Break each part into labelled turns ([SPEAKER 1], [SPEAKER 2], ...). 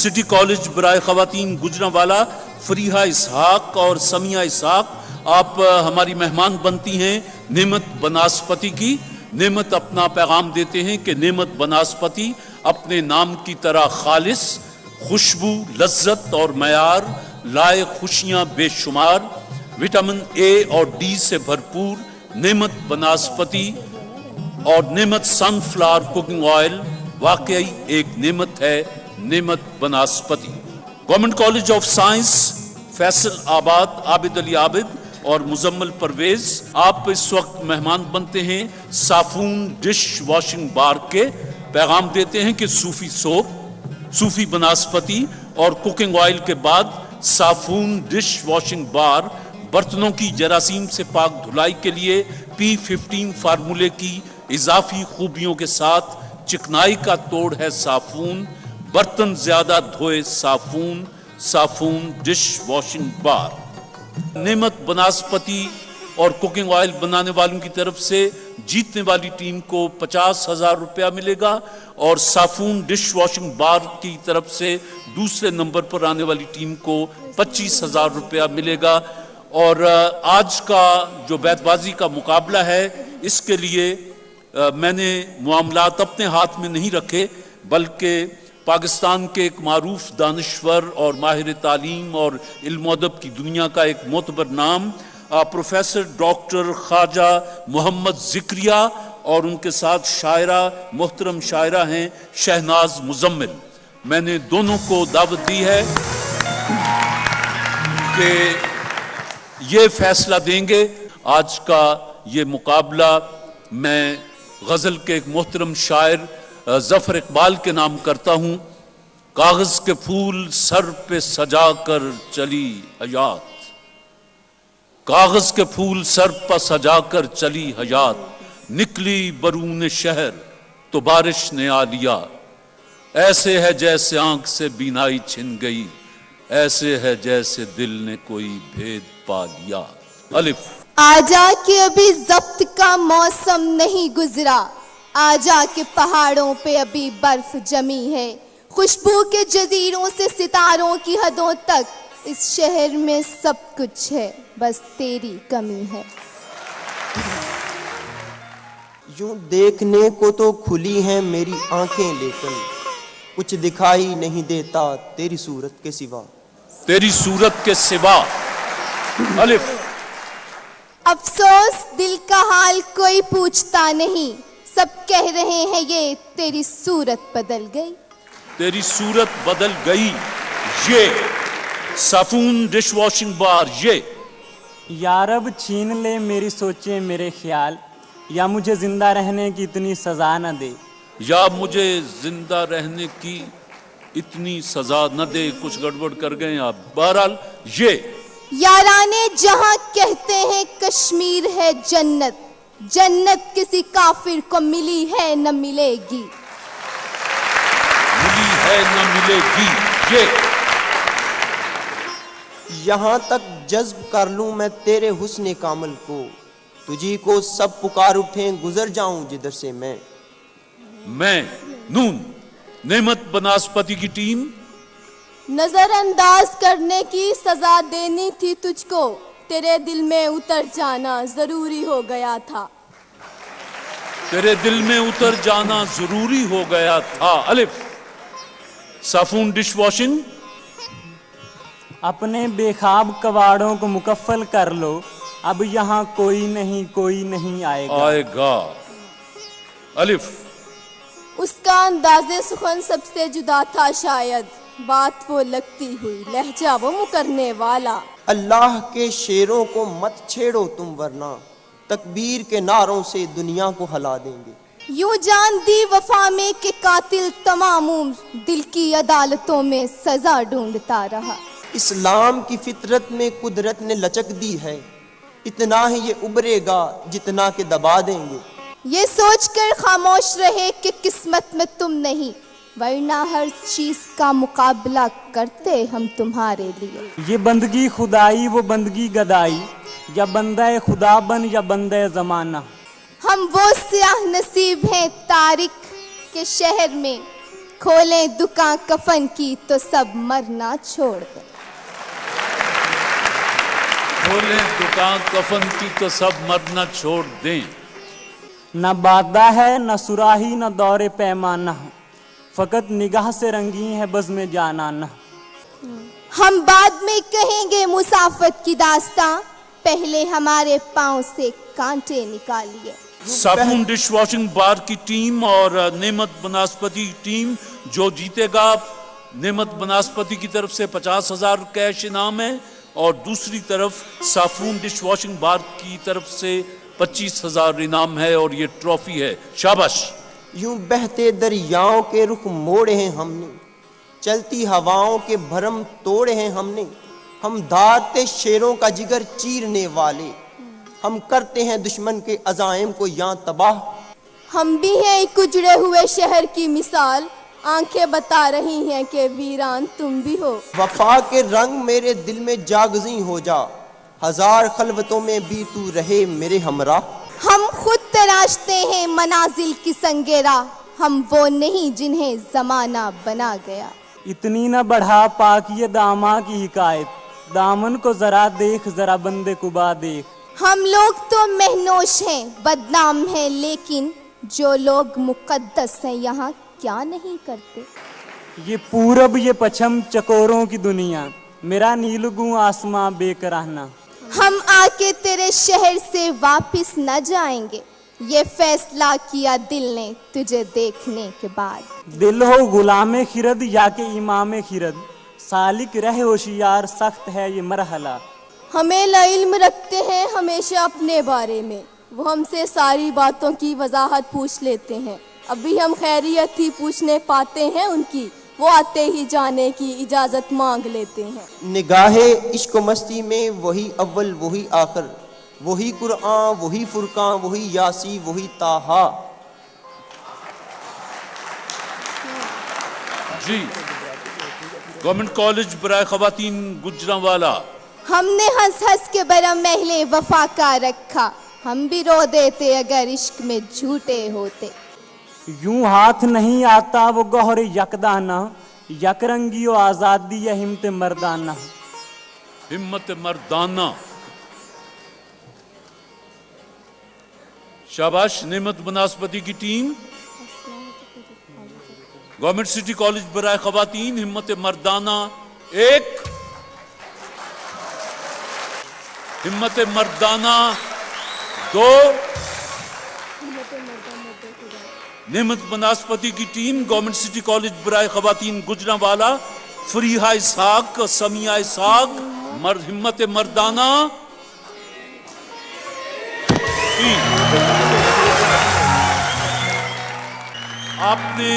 [SPEAKER 1] City college برائے خواتین گجرانوالہ فریحہ اسحاق اور سمیہ اسحاق، آپ ہماری مہمان بنتی ہیں نعمت بناسپتی کی۔ نعمت اپنا پیغام دیتے ہیں کہ نعمت بناسپتی اپنے نام کی طرح خالص، خوشبو، لذت اور معیار لائے خوشیاں بے شمار، وٹامن اے اور ڈی سے بھرپور نعمت بناسپتی اور نعمت سن فلاور کوکنگ آئل واقعی ایک نعمت ہے۔ Naimat Banaspati. Government college of science Faisalabad, Abid علی عابد اور مزمل پرویز، آپ اس وقت مہمان بنتے ہیں صافون ڈش واشنگ بار کے۔ پیغام دیتے ہیں کہ صوفی سوپ، صوفی بناسپتی اور کوکنگ آئل کے بعد صافون ڈش واشنگ بار برتنوں کی جراثیم سے پاک دھلائی کے لیے P15 فارمولے کی اضافی خوبیوں کے ساتھ چکنائی کا توڑ ہے صافون، برتن زیادہ دھوئے صافون، صافون ڈش واشنگ بار۔ نعمت بناسپتی اور کوکنگ آئل بنانے والوں کی طرف سے جیتنے والی ٹیم کو 50,000 روپیہ ملے گا اور صافون ڈش واشنگ بار کی طرف سے دوسرے نمبر پر آنے والی ٹیم کو 25,000 روپیہ ملے گا۔ اور آج کا جو بیت بازی کا مقابلہ ہے، اس کے لیے میں نے معاملات اپنے ہاتھ میں نہیں رکھے، بلکہ پاکستان کے ایک معروف دانشور اور ماہر تعلیم اور علم و ادب کی دنیا کا ایک معتبر نام پروفیسر ڈاکٹر خواجہ محمد ذکریہ اور ان کے ساتھ شاعرہ، محترم شاعرہ ہیں شہناز مزمل۔ میں نے دونوں کو دعوت دی ہے کہ یہ فیصلہ دیں گے۔ آج کا یہ مقابلہ میں غزل کے ایک محترم شاعر ظفر اقبال کے نام کرتا ہوں۔ کاغذ کے پھول سر پہ سجا کر چلی حیات، کاغذ کے پھول سر پہ سجا کر چلی حیات، نکلی برون شہر تو بارش نے آ لیا، ایسے ہے جیسے آنکھ سے بینائی چھن گئی، ایسے ہے جیسے دل نے کوئی بھید پا لیا۔ الف۔
[SPEAKER 2] آجا کہ ابھی ضبط کا موسم نہیں گزرا، آجا کہ پہاڑوں پہ ابھی برف جمی ہے، خوشبو کے جزیروں سے ستاروں کی حدوں تک اس شہر میں سب کچھ ہے، بس تیری کمی ہے۔
[SPEAKER 3] یوں دیکھنے کو تو کھلی ہیں میری آنکھیں، لیکن کچھ دکھائی نہیں دیتا تیری صورت کے سوا،
[SPEAKER 1] تیری صورت کے سوا۔ الف۔
[SPEAKER 2] افسوس دل کا حال کوئی پوچھتا نہیں، سب کہہ رہے ہیں یہ تیری صورت بدل گئی،
[SPEAKER 1] تیری صورت بدل گئی۔ یہ صافون ڈش واشنگ بار، یہ
[SPEAKER 4] یا رب چھین لے میری سوچیں میرے خیال، یا مجھے زندہ رہنے کی اتنی سزا نہ دے،
[SPEAKER 1] یا مجھے زندہ رہنے کی اتنی سزا نہ دے۔ کچھ گڑبڑ کر گئے آپ۔ بہرحال یہ
[SPEAKER 2] یارانے جہاں کہتے ہیں کشمیر ہے جنت، جنت کسی کافر کو ملی ہے نہ ملے گی،
[SPEAKER 1] ملی ہے نہ ملے گی۔ یہ
[SPEAKER 3] یہاں تک جذب کر لوں میں تیرے حسن کامل کو، تجھی کو سب پکار اٹھیں گزر جاؤں جدھر سے میں
[SPEAKER 1] نون نعمت بناسپتی کی ٹیم۔
[SPEAKER 2] نظر انداز کرنے کی سزا دینی تھی تجھ کو، تیرے دل میں اتر جانا ضروری ہو گیا تھا،
[SPEAKER 1] تیرے دل میں اتر جانا ضروری ہو گیا تھا۔ الف۔ صافون ڈش واشنگ۔
[SPEAKER 4] اپنے بے خواب کواڑوں کو مکفل کر لو، اب یہاں کوئی نہیں آئے گا۔
[SPEAKER 1] الف۔
[SPEAKER 2] اس کا انداز سخن سب سے جدا تھا شاید، بات وہ لگتی ہوئی لہجہ وہ مکرنے والا،
[SPEAKER 3] اللہ کے شیروں کو مت چھیڑو تم ورنہ تکبیر کے نعروں سے دنیا کو ہلا دیں گے،
[SPEAKER 2] یوں جان دی وفا میں کہ قاتل تمام عمر دل کی عدالتوں میں سزا ڈھونڈتا رہا،
[SPEAKER 3] اسلام کی فطرت میں قدرت نے لچک دی ہے، اتنا ہی یہ ابھرے گا جتنا کہ دبا دیں گے،
[SPEAKER 2] یہ سوچ کر خاموش رہے کہ قسمت میں تم نہیں، ورنہ ہر چیز کا مقابلہ کرتے ہم تمہارے لیے،
[SPEAKER 4] یہ بندگی خدائی وہ بندگی گدائی، یا بندہ خدا بن یا بندہ زمانہ،
[SPEAKER 2] ہم وہ سیاہ نصیب ہیں تاریک کے شہر میں، کھولیں دکان کفن کی تو سب مرنا چھوڑ دیں.
[SPEAKER 1] کھولیں دکان کفن کی تو سب مرنا چھوڑ دیں.
[SPEAKER 4] نہ بادہ ہے نہ سراہی نہ دور پیمانہ، فقط نگاہ سے رنگی ہے بزم جانانہ.
[SPEAKER 2] ہم بعد میں کہیں گے مسافت کی داستاں، پہلے ہمارے پاؤں سے کانٹے نکالیے.
[SPEAKER 1] صافون ڈش واشنگ بار کی ٹیم اور نعمت بناسپتی ٹیم جو جیتے گا، نعمت بناسپتی کی طرف سے 50,000 کیش انعام ہے اور دوسری طرف صافون ڈش واشنگ بار کی طرف سے 25,000 انعام ہے اور یہ ٹرافی ہے. شاباش.
[SPEAKER 3] یوں بہتے دریاؤں کے رخ موڑے ہیں ہم نے، چلتی ہواؤں کے بھرم توڑے ہیں ہم نے. ہم دھاڑتے شیروں کا جگر چیرنے والے، ہم کرتے ہیں دشمن کے عزائم کو یہاں تباہ.
[SPEAKER 2] ہم بھی ہیں ایک اجڑے ہوئے شہر کی مثال، آنکھیں بتا رہی ہیں کہ ویران تم بھی ہو.
[SPEAKER 3] وفا کے رنگ میرے دل میں جاگزیں ہو جا، ہزار خلوتوں میں بھی تو رہے میرے ہمراہ. ہم
[SPEAKER 2] خود تراشتے ہیں منازل کی سنگ راہ، ہم وہ نہیں جنہیں زمانہ بنا گیا.
[SPEAKER 4] اتنی نہ بڑھا پاک یہ داماں کی حکایت، دامن کو ذرا دیکھ ذرا بندے قبا دیکھ.
[SPEAKER 2] ہم لوگ تو مہنوش ہیں بدنام ہیں، لیکن جو لوگ مقدس ہیں یہاں کیا نہیں کرتے.
[SPEAKER 4] یہ پورب یہ پچھم چکوروں کی دنیا، میرا نیلگوں آسماں بے کراہنا.
[SPEAKER 2] ہم آ کے تیرے شہر سے واپس نہ جائیں گے، یہ فیصلہ کیا دل نے تجھے دیکھنے کے بعد.
[SPEAKER 4] دل ہو غلام خرد یا کہ امام خرد، سالک رہ ہوشیار سخت ہے یہ مرحلہ.
[SPEAKER 2] ہمیں لا علم رکھتے ہیں ہمیشہ اپنے بارے میں، وہ ہم سے ساری باتوں کی وضاحت پوچھ لیتے ہیں. ابھی ہم خیریت ہی پوچھنے پاتے ہیں ان کی، وہ آتے ہی جانے کی اجازت مانگ لیتے ہیں.
[SPEAKER 3] نگاہ عشق و مستی میں وہی اول وہی آخر، وہی قرآن وہی فرقان وہی یاسی وہی طٰہٰ.
[SPEAKER 1] جی گورنمنٹ کالج برائے خواتین گجرانوالہ.
[SPEAKER 2] ہم نے ہنس ہنس کے برم محل وفا کا رکھا، ہم بھی رو دیتے اگر عشق میں جھوٹے ہوتے.
[SPEAKER 4] یوں ہاتھ نہیں آتا وہ گوہر یکدانہ، یک رنگی و آزادی یا ہمت مردانہ.
[SPEAKER 1] ہمت مردانہ. شاباش. نعمت بناسپتی کی ٹیم. گورنمنٹ سٹی کالج برائے خواتین ہمت مردانہ 1، ہمت مردانہ 2. نعمت بناسپتی کی ٹیم گورنمنٹ سٹی کالج برائے خواتین گجرانوالہ فریحہ اسحاق، سمیہ اسحاق، ہمت مردانہ 3. آپ نے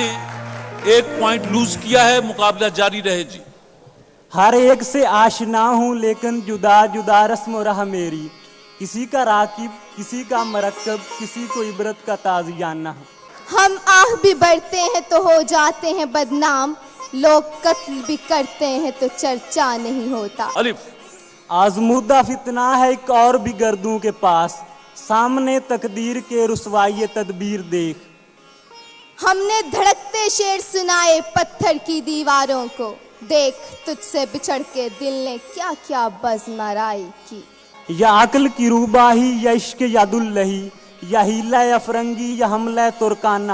[SPEAKER 1] 1 پوائنٹ لوز کیا ہے، مقابلہ جاری رہے. جی
[SPEAKER 4] ہر ایک سے آشنا ہوں لیکن جدا جدا رسم و راہ میری، کسی کا راکب کسی کا مرکب کسی کو عبرت کا تازیانہ.
[SPEAKER 2] ہم آہ بھی بڑھتے ہیں تو ہو جاتے ہیں بدنام، لوگ قتل بھی کرتے ہیں تو چرچا نہیں ہوتا.
[SPEAKER 1] الف.
[SPEAKER 4] آزمودہ فتنہ ہے ایک اور بھی گردوں کے پاس، سامنے تقدیر کے رسوائی تدبیر دیکھ.
[SPEAKER 2] ہم نے دھڑکتے شعر سنائے پتھر کی دیواروں کو، دیکھ تجھ سے بچھڑ کے دل نے کیا کیا بزم آرائی کی.
[SPEAKER 4] یا عقل کی روباہی یا عشق ید اللہی، یا ہیلہ افرنگی یا حملہ ترکانہ.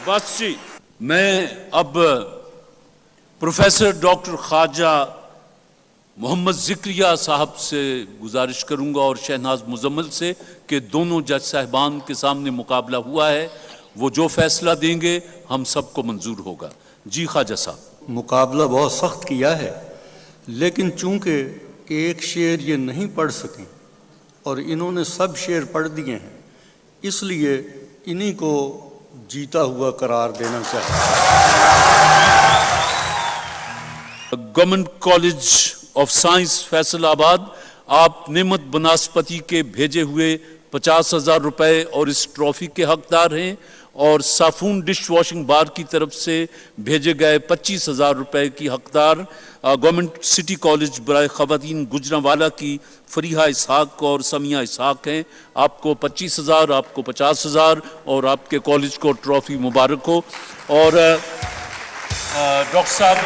[SPEAKER 1] بس جی میں اب پروفیسر ڈاکٹر خواجہ محمد ذکریہ صاحب سے گزارش کروں گا اور شہناز مزمل سے کہ دونوں جج صاحبان کے سامنے مقابلہ ہوا ہے، وہ جو فیصلہ دیں گے ہم سب کو منظور ہوگا. جی خواجہ صاحب.
[SPEAKER 5] مقابلہ بہت سخت کیا ہے، لیکن چونکہ ایک شعر یہ نہیں پڑھ سکیں اور انہوں نے سب شعر پڑھ دیے ہیں، اس لیے انہی کو جیتا ہوا قرار دینا چاہیے.
[SPEAKER 1] Government college of science Faisal آباد، آپ نعمت بناسپتی کے بھیجے ہوئے 50,000 روپے اور اس ٹرافی کے حقدار ہیں، اور صافون ڈش واشنگ بار کی طرف سے بھیجے گئے 25,000 روپے کی حقدار گورنمنٹ سٹی کالج برائے خواتین گجرانوالہ کی فریحہ اسحاق اور سمیہ اسحاق ہیں. آپ کو 25,000، آپ کو 50,000 اور آپ کے کالج کو ٹرافی مبارک ہو. اور डॉक्टर साहब,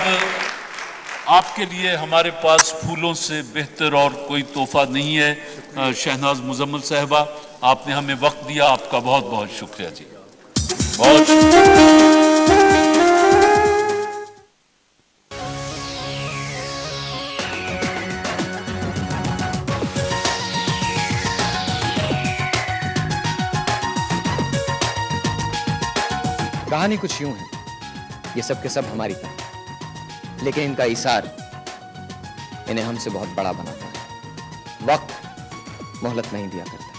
[SPEAKER 1] आपके लिए हमारे पास फूलों से बेहतर और कोई तोहफा नहीं है। शहनाज मुजम्मिल साहिबा, आपने हमें वक्त दिया, आपका बहुत बहुत शुक्रिया जी, बहुत शुक्रिया।
[SPEAKER 6] कहानी कुछ यूं है, ये सब के सब हमारी तरह, लेकिन इनका इशार इन्हें हमसे बहुत बड़ा बनाता है। वक्त मोहलत नहीं दिया करता।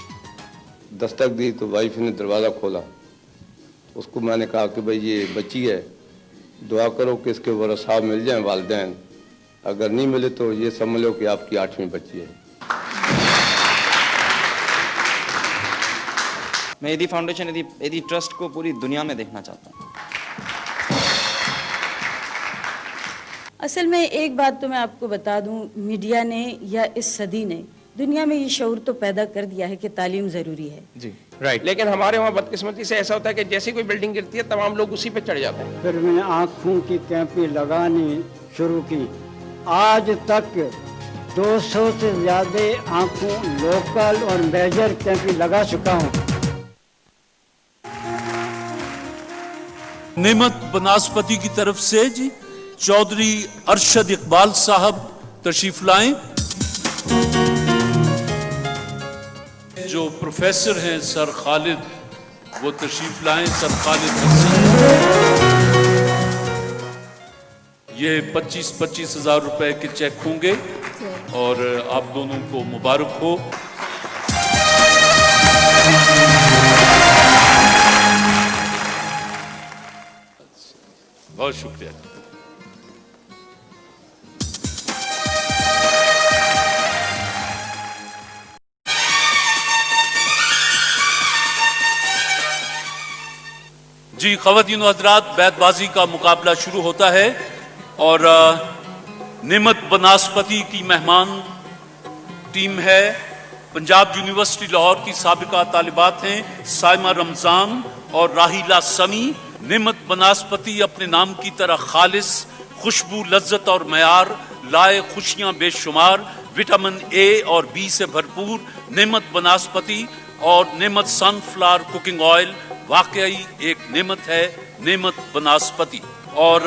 [SPEAKER 7] दस्तक दी तो वाइफ ने दरवाज़ा खोला। उसको मैंने कहा कि भाई ये बच्ची है, दुआ करो कि इसके वरसा मिल जाएं वालिदैन, अगर नहीं मिले तो ये समझ लो कि आपकी 8वीं बच्ची है।
[SPEAKER 8] मैं एदी फाउंडेशन एदी ट्रस्ट को पूरी दुनिया में देखना चाहता हूँ।
[SPEAKER 9] असल में एक बात तो मैं आपको बता दूं, मीडिया ने या इस सदी ने दुनिया में ये शऊर तो पैदा कर दिया है कि तालीम ज़रूरी है
[SPEAKER 6] जी, राइट।
[SPEAKER 10] लेकिन हमारे वहाँ बदकिस्मती से ऐसा होता है कि जैसे कोई बिल्डिंग गिरती है तमाम लोग उसी पे चढ़ जाते हैं।
[SPEAKER 11] फिर मैंने आँखों की कैंपें लगानी शुरू की। आज तक 200 से ज़्यादा आँखों लोकल और मेजर कैंपें लगा चुका हूँ।
[SPEAKER 1] नेमत बनास्पति की तरफ से जी चौधरी अरशद इकबाल साहब तशरीफ लाएं। जो प्रोफेसर हैं सर खालिद, वो तशरीफ लाएं। सर खालिद हसन, ये 25-25 हजार रुपए के चेक होंगे और आप दोनों को मुबारक हो। बहुत शुक्रिया। जी ख़वातीन व हज़रात, बैतबाजी का मुकाबला शुरू होता है और नेमत बनास्पति की मेहमान टीम है। पंजाब यूनिवर्सिटी लाहौर की साबिका तालिबात हैं साइमा रमजान और राहिला समी। नेमत बनास्पति अपने नाम की तरह खालिस, खुशबू, लज्जत और मयार लाए खुशियां बेशुमार, विटामिन ए और बी से भरपूर नेमत बनास्पति और नेमत सनफ्लावर कुकिंग ऑयल वाकई एक नेमत है, नेमत बनास्पति। और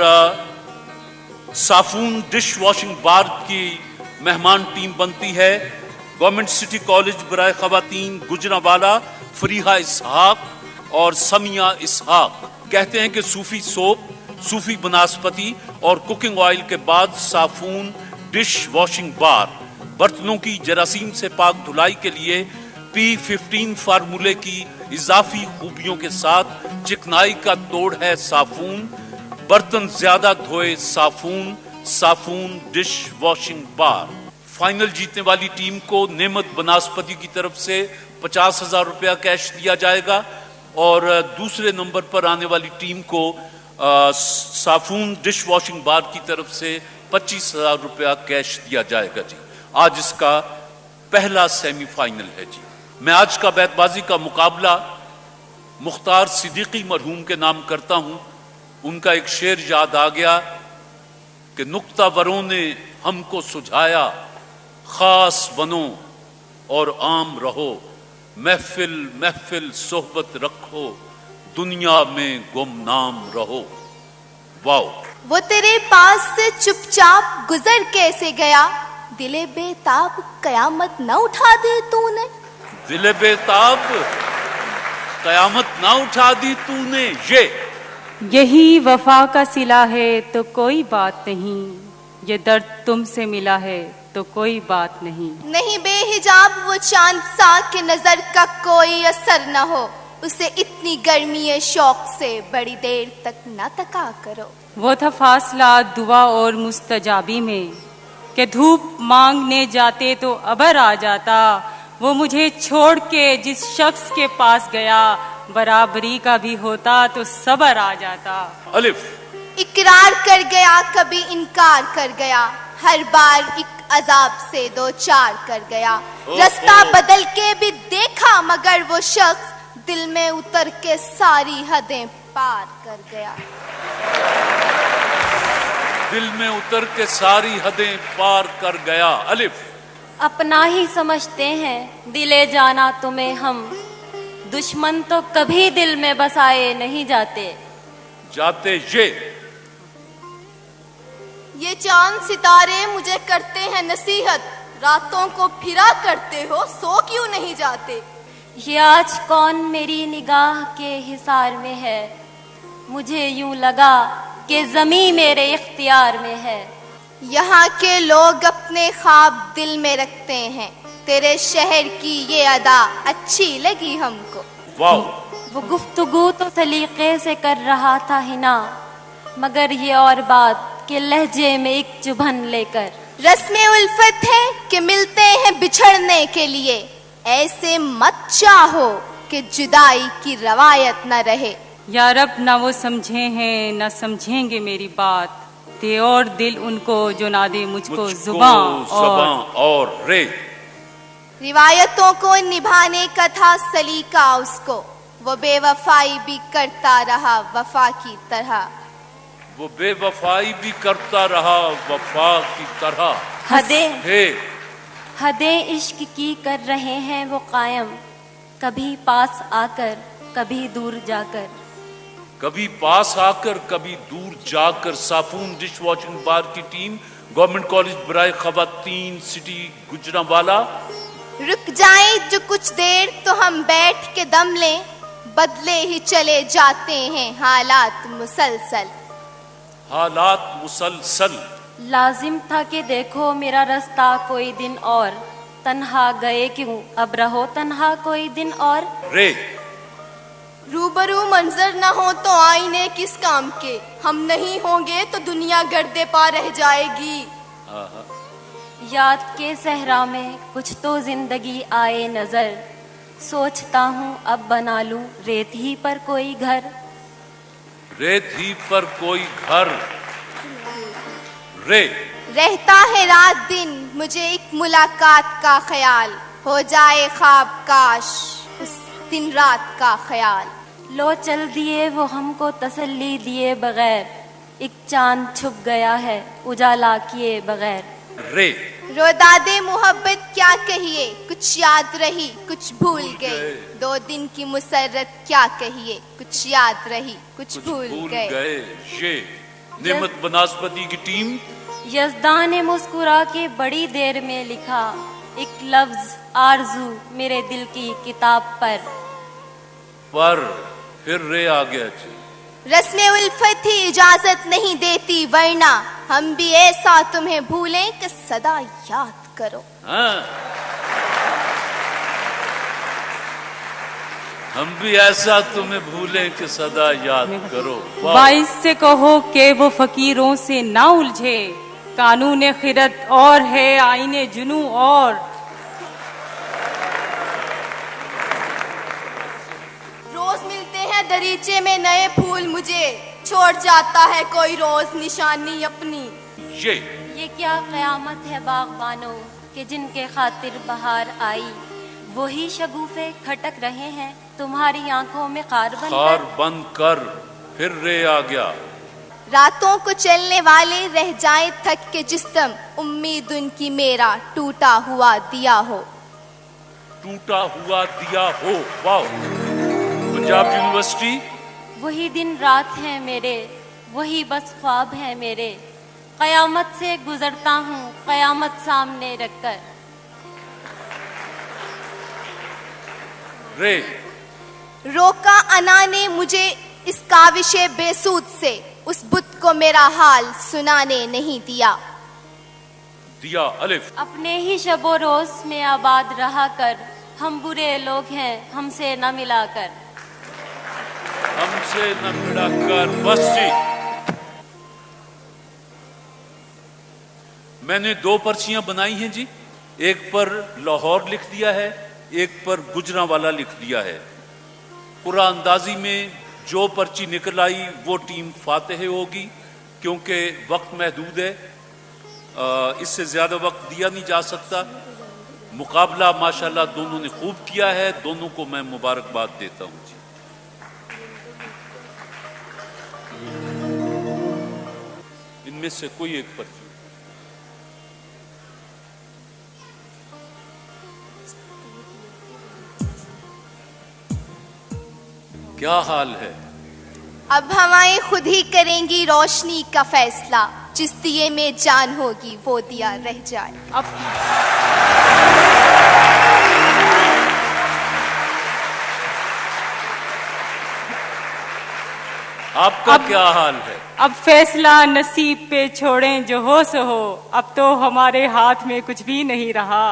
[SPEAKER 1] साफून डिश वॉशिंग बार की मेहमान टीम बनती है गवर्नमेंट सिटी कॉलेज बराए खवातीन गुजरांवाला, फरीहा इसहाक और समिया इसहाक। कहते हैं कि सूफी सोप, सूफी बनास्पति और कुकिंग ऑयल के बाद साफून डिश वॉशिंग बार बर्तनों की जरासीम से पाक धुलाई के लिए P15 फार्मूले की इजाफी खूबियों के साथ चिकनाई का तोड़ है साफून। बर्तन ज्यादा धोए साफून, साफून डिश वॉशिंग बार। फाइनल जीतने वाली टीम को नेमत बनास्पति की तरफ से 50,000 रुपया कैश दिया जाएगा और दूसरे नंबर पर आने वाली टीम को साफून डिश वॉशिंग बार की तरफ से 25,000 रुपया कैश दिया जाएगा जी। आज इसका पहला सेमीफाइनल है जी। मैं आज का बैतबाजी का मुकाबला मुख्तार सिद्दीकी मरहूम के नाम करता हूं। उनका एक शेर याद आ गया कि नुक्तावरों ने हमको सुझाया, खास बनो और आम रहो, महफिल महफिल सोहबत रखो, दुनिया में गुमनाम रहो। वाओ।
[SPEAKER 2] वो तेरे पास से चुपचाप गुजर कैसे गया, दिले बेताब कयामत न उठा दी तूने।
[SPEAKER 1] दिले बेताब कयामत ना उठा दी तूने।
[SPEAKER 9] यही वफा का सिला है तो कोई बात नहीं, ये दर्द तुमसे मिला है तो कोई बात नहीं।
[SPEAKER 2] नहीं बेहिजाब वो चांद सा कि नजर का कोई असर न हो, उसे इतनी गर्मी है शौक से बड़ी देर तक न तका करो।
[SPEAKER 9] वो था फासला दुआ और मुस्तजाबी में कि धूप मांगने जाते तो अबर आ जाता। वो मुझे छोड़ के जिस शख्स के पास गया, बराबरी का भी होता तो सबर आ जाता।
[SPEAKER 1] अलिफ।
[SPEAKER 2] इकरार कर गया कभी इनकार कर गया, हर बार एक अजाब से दो चार कर गया। रास्ता बदल के भी देखा मगर वो शख्स दिल में उतर के सारी हदें पार कर गया।
[SPEAKER 1] दिल में उतर के सारी हदें पार कर गया। अलिफ।
[SPEAKER 12] अपना ही समझते हैं दिले जाना तुम्हें हम, दुश्मन तो कभी दिल में बसाए नहीं जाते।
[SPEAKER 1] जाते
[SPEAKER 2] ये चांद सितारे मुझे करते हैं नसीहत, रातों को फिरा करते हो सो क्यों नहीं जाते।
[SPEAKER 12] ये आज कौन मेरी निगाह के हिसार में है, मुझे यूं लगा कि ज़मीं मेरे इख्तियार में है।
[SPEAKER 2] यहाँ के लोग अपने ख्वाब दिल में रखते हैं, तेरे शहर की ये अदा अच्छी लगी हमको।
[SPEAKER 1] वाह।
[SPEAKER 12] वो गुफ्तगू तो सलीके से कर रहा था हिना, मगर ये और बात कि लहजे में एक चुभन लेकर।
[SPEAKER 2] रस्में उल्फत है कि मिलते हैं बिछड़ने के लिए, ऐसे मत चाहो कि जुदाई की रवायत न रहे।
[SPEAKER 9] या रब ना वो समझे हैं ना समझेंगे मेरी बात, दे और दिल उनको जो ना दे मुझको जुबां
[SPEAKER 1] और रे।
[SPEAKER 2] रिवायतों को निभाने का था सलीका उसको, वो बेवफाई भी करता रहा वफा की तरह।
[SPEAKER 1] वो बेवफाई भी करता रहा वफा की तरह।
[SPEAKER 12] हदें इश्क की कर रहे हैं वो कायम, कभी पास आकर कभी दूर जाकर।
[SPEAKER 1] कभी पास आकर कभी दूर जाकर। साफून डिश वॉशिंग बार की टीम, गवर्नमेंट कॉलेज बराए खवातीन, सिटी गुजरांवाला।
[SPEAKER 2] रुक जाए जो कुछ देर तो हम बैठ के दम लें, बदले ही चले जाते हैं हालात मुसलसल।
[SPEAKER 1] हालात मुसलसल।
[SPEAKER 12] लाजिम था कि देखो मेरा रास्ता कोई दिन और, तन्हा गए क्यों अब रहो तन्हा कोई दिन और।
[SPEAKER 1] रे।
[SPEAKER 2] रूबरू मंजर न हो तो आईने किस काम के, हम नहीं होंगे तो दुनिया गर्दे पा रह जाएगी।
[SPEAKER 12] याद के सहरा में कुछ तो जिंदगी आए नजर, सोचता हूँ अब बना लूं रेत ही पर कोई घर।
[SPEAKER 1] रेत ही पर कोई घर। रे।
[SPEAKER 2] रहता है रात दिन मुझे एक मुलाकात का ख्याल, हो जाए ख्वाब काश उस दिन रात का ख्याल।
[SPEAKER 12] लो चल दिए वो हमको तसल्ली दिए बगैर, एक चांद छुप गया है उजाला किए बगैर।
[SPEAKER 1] रे।
[SPEAKER 2] रोदादे मोहब्बत क्या कहिए, कुछ याद रही कुछ भूल गए, दो दिन की मुसर्रत क्या कहिए, कुछ याद रही कुछ भूल गए।
[SPEAKER 1] ये नेमत बनास्पति की टीम।
[SPEAKER 12] यज़दान ने मुस्कुरा के बड़ी देर में लिखा एक लफ्ज आरजू मेरे दिल की किताब पर
[SPEAKER 1] फिर रे आ गया जी।
[SPEAKER 2] रस्में उल्फत ही इजाजत नहीं देती, वरना हम भी ऐसा तुम्हें भूलें कि सदा याद करो।
[SPEAKER 1] हम भी ऐसा तुम्हें भूलें कि सदा याद करो।
[SPEAKER 9] बाइस से कहो कि वो फकीरों से ना उलझे, कानून खिरत और है आईने जुनू और।
[SPEAKER 2] रोज मिलते हैं दरीचे में नए फूल, मुझे छोड़ जाता है कोई रोज निशानी अपनी।
[SPEAKER 12] ये क्या क़यामत है बागबानों कि जिनके खातिर बहार आई, वही शगुफे खटक रहे हैं तुम्हारी आंखों में खार
[SPEAKER 1] बंद कर। फिर रे आ गया।
[SPEAKER 2] रातों को चलने वाले रह जाए थक के जिस्म, उम्मीद उनकी मेरा टूटा हुआ दिया हो।
[SPEAKER 1] टूटा हुआ दिया हो। वाह। पंजाब यूनिवर्सिटी।
[SPEAKER 12] वही दिन रात है मेरे, वही बस ख्वाब है मेरे, कयामत से गुजरता हूँ कयामत सामने रखकर।
[SPEAKER 1] रे।
[SPEAKER 2] रोका अना ने मुझे इस काविशे बेसूद से, उस बुत को मेरा हाल सुनाने नहीं दिया।
[SPEAKER 1] अलिफ।
[SPEAKER 12] अपने ही शबो रोज में आबाद रहा कर, हम बुरे लोग हैं हमसे न मिलाकर।
[SPEAKER 1] हमसे न मिलाकर। बस जी। मैंने दो पर्चियां बनाई हैं जी, एक पर लाहौर लिख दिया है, एक पर गुजरांवाला लिख दिया है। पूरा अंदाजी में जो पर्ची निकल आई वो टीम फातेह होगी, क्योंकि वक्त महदूद है, इससे ज़्यादा वक्त दिया नहीं जा सकता। मुकाबला माशाल्लाह दोनों ने खूब किया है, दोनों को मैं मुबारकबाद देता हूँ जी। इनमें से कोई एक पर्ची। क्या हाल है?
[SPEAKER 2] अब हवाएं खुद ही करेंगी रोशनी का फैसला, जिस दिए में जान होगी वो दिया रह जाए।
[SPEAKER 1] आपका क्या हाल है?
[SPEAKER 9] अब फैसला नसीब पे छोड़ें, जो हो सो हो। अब तो हमारे हाथ में कुछ भी नहीं रहा।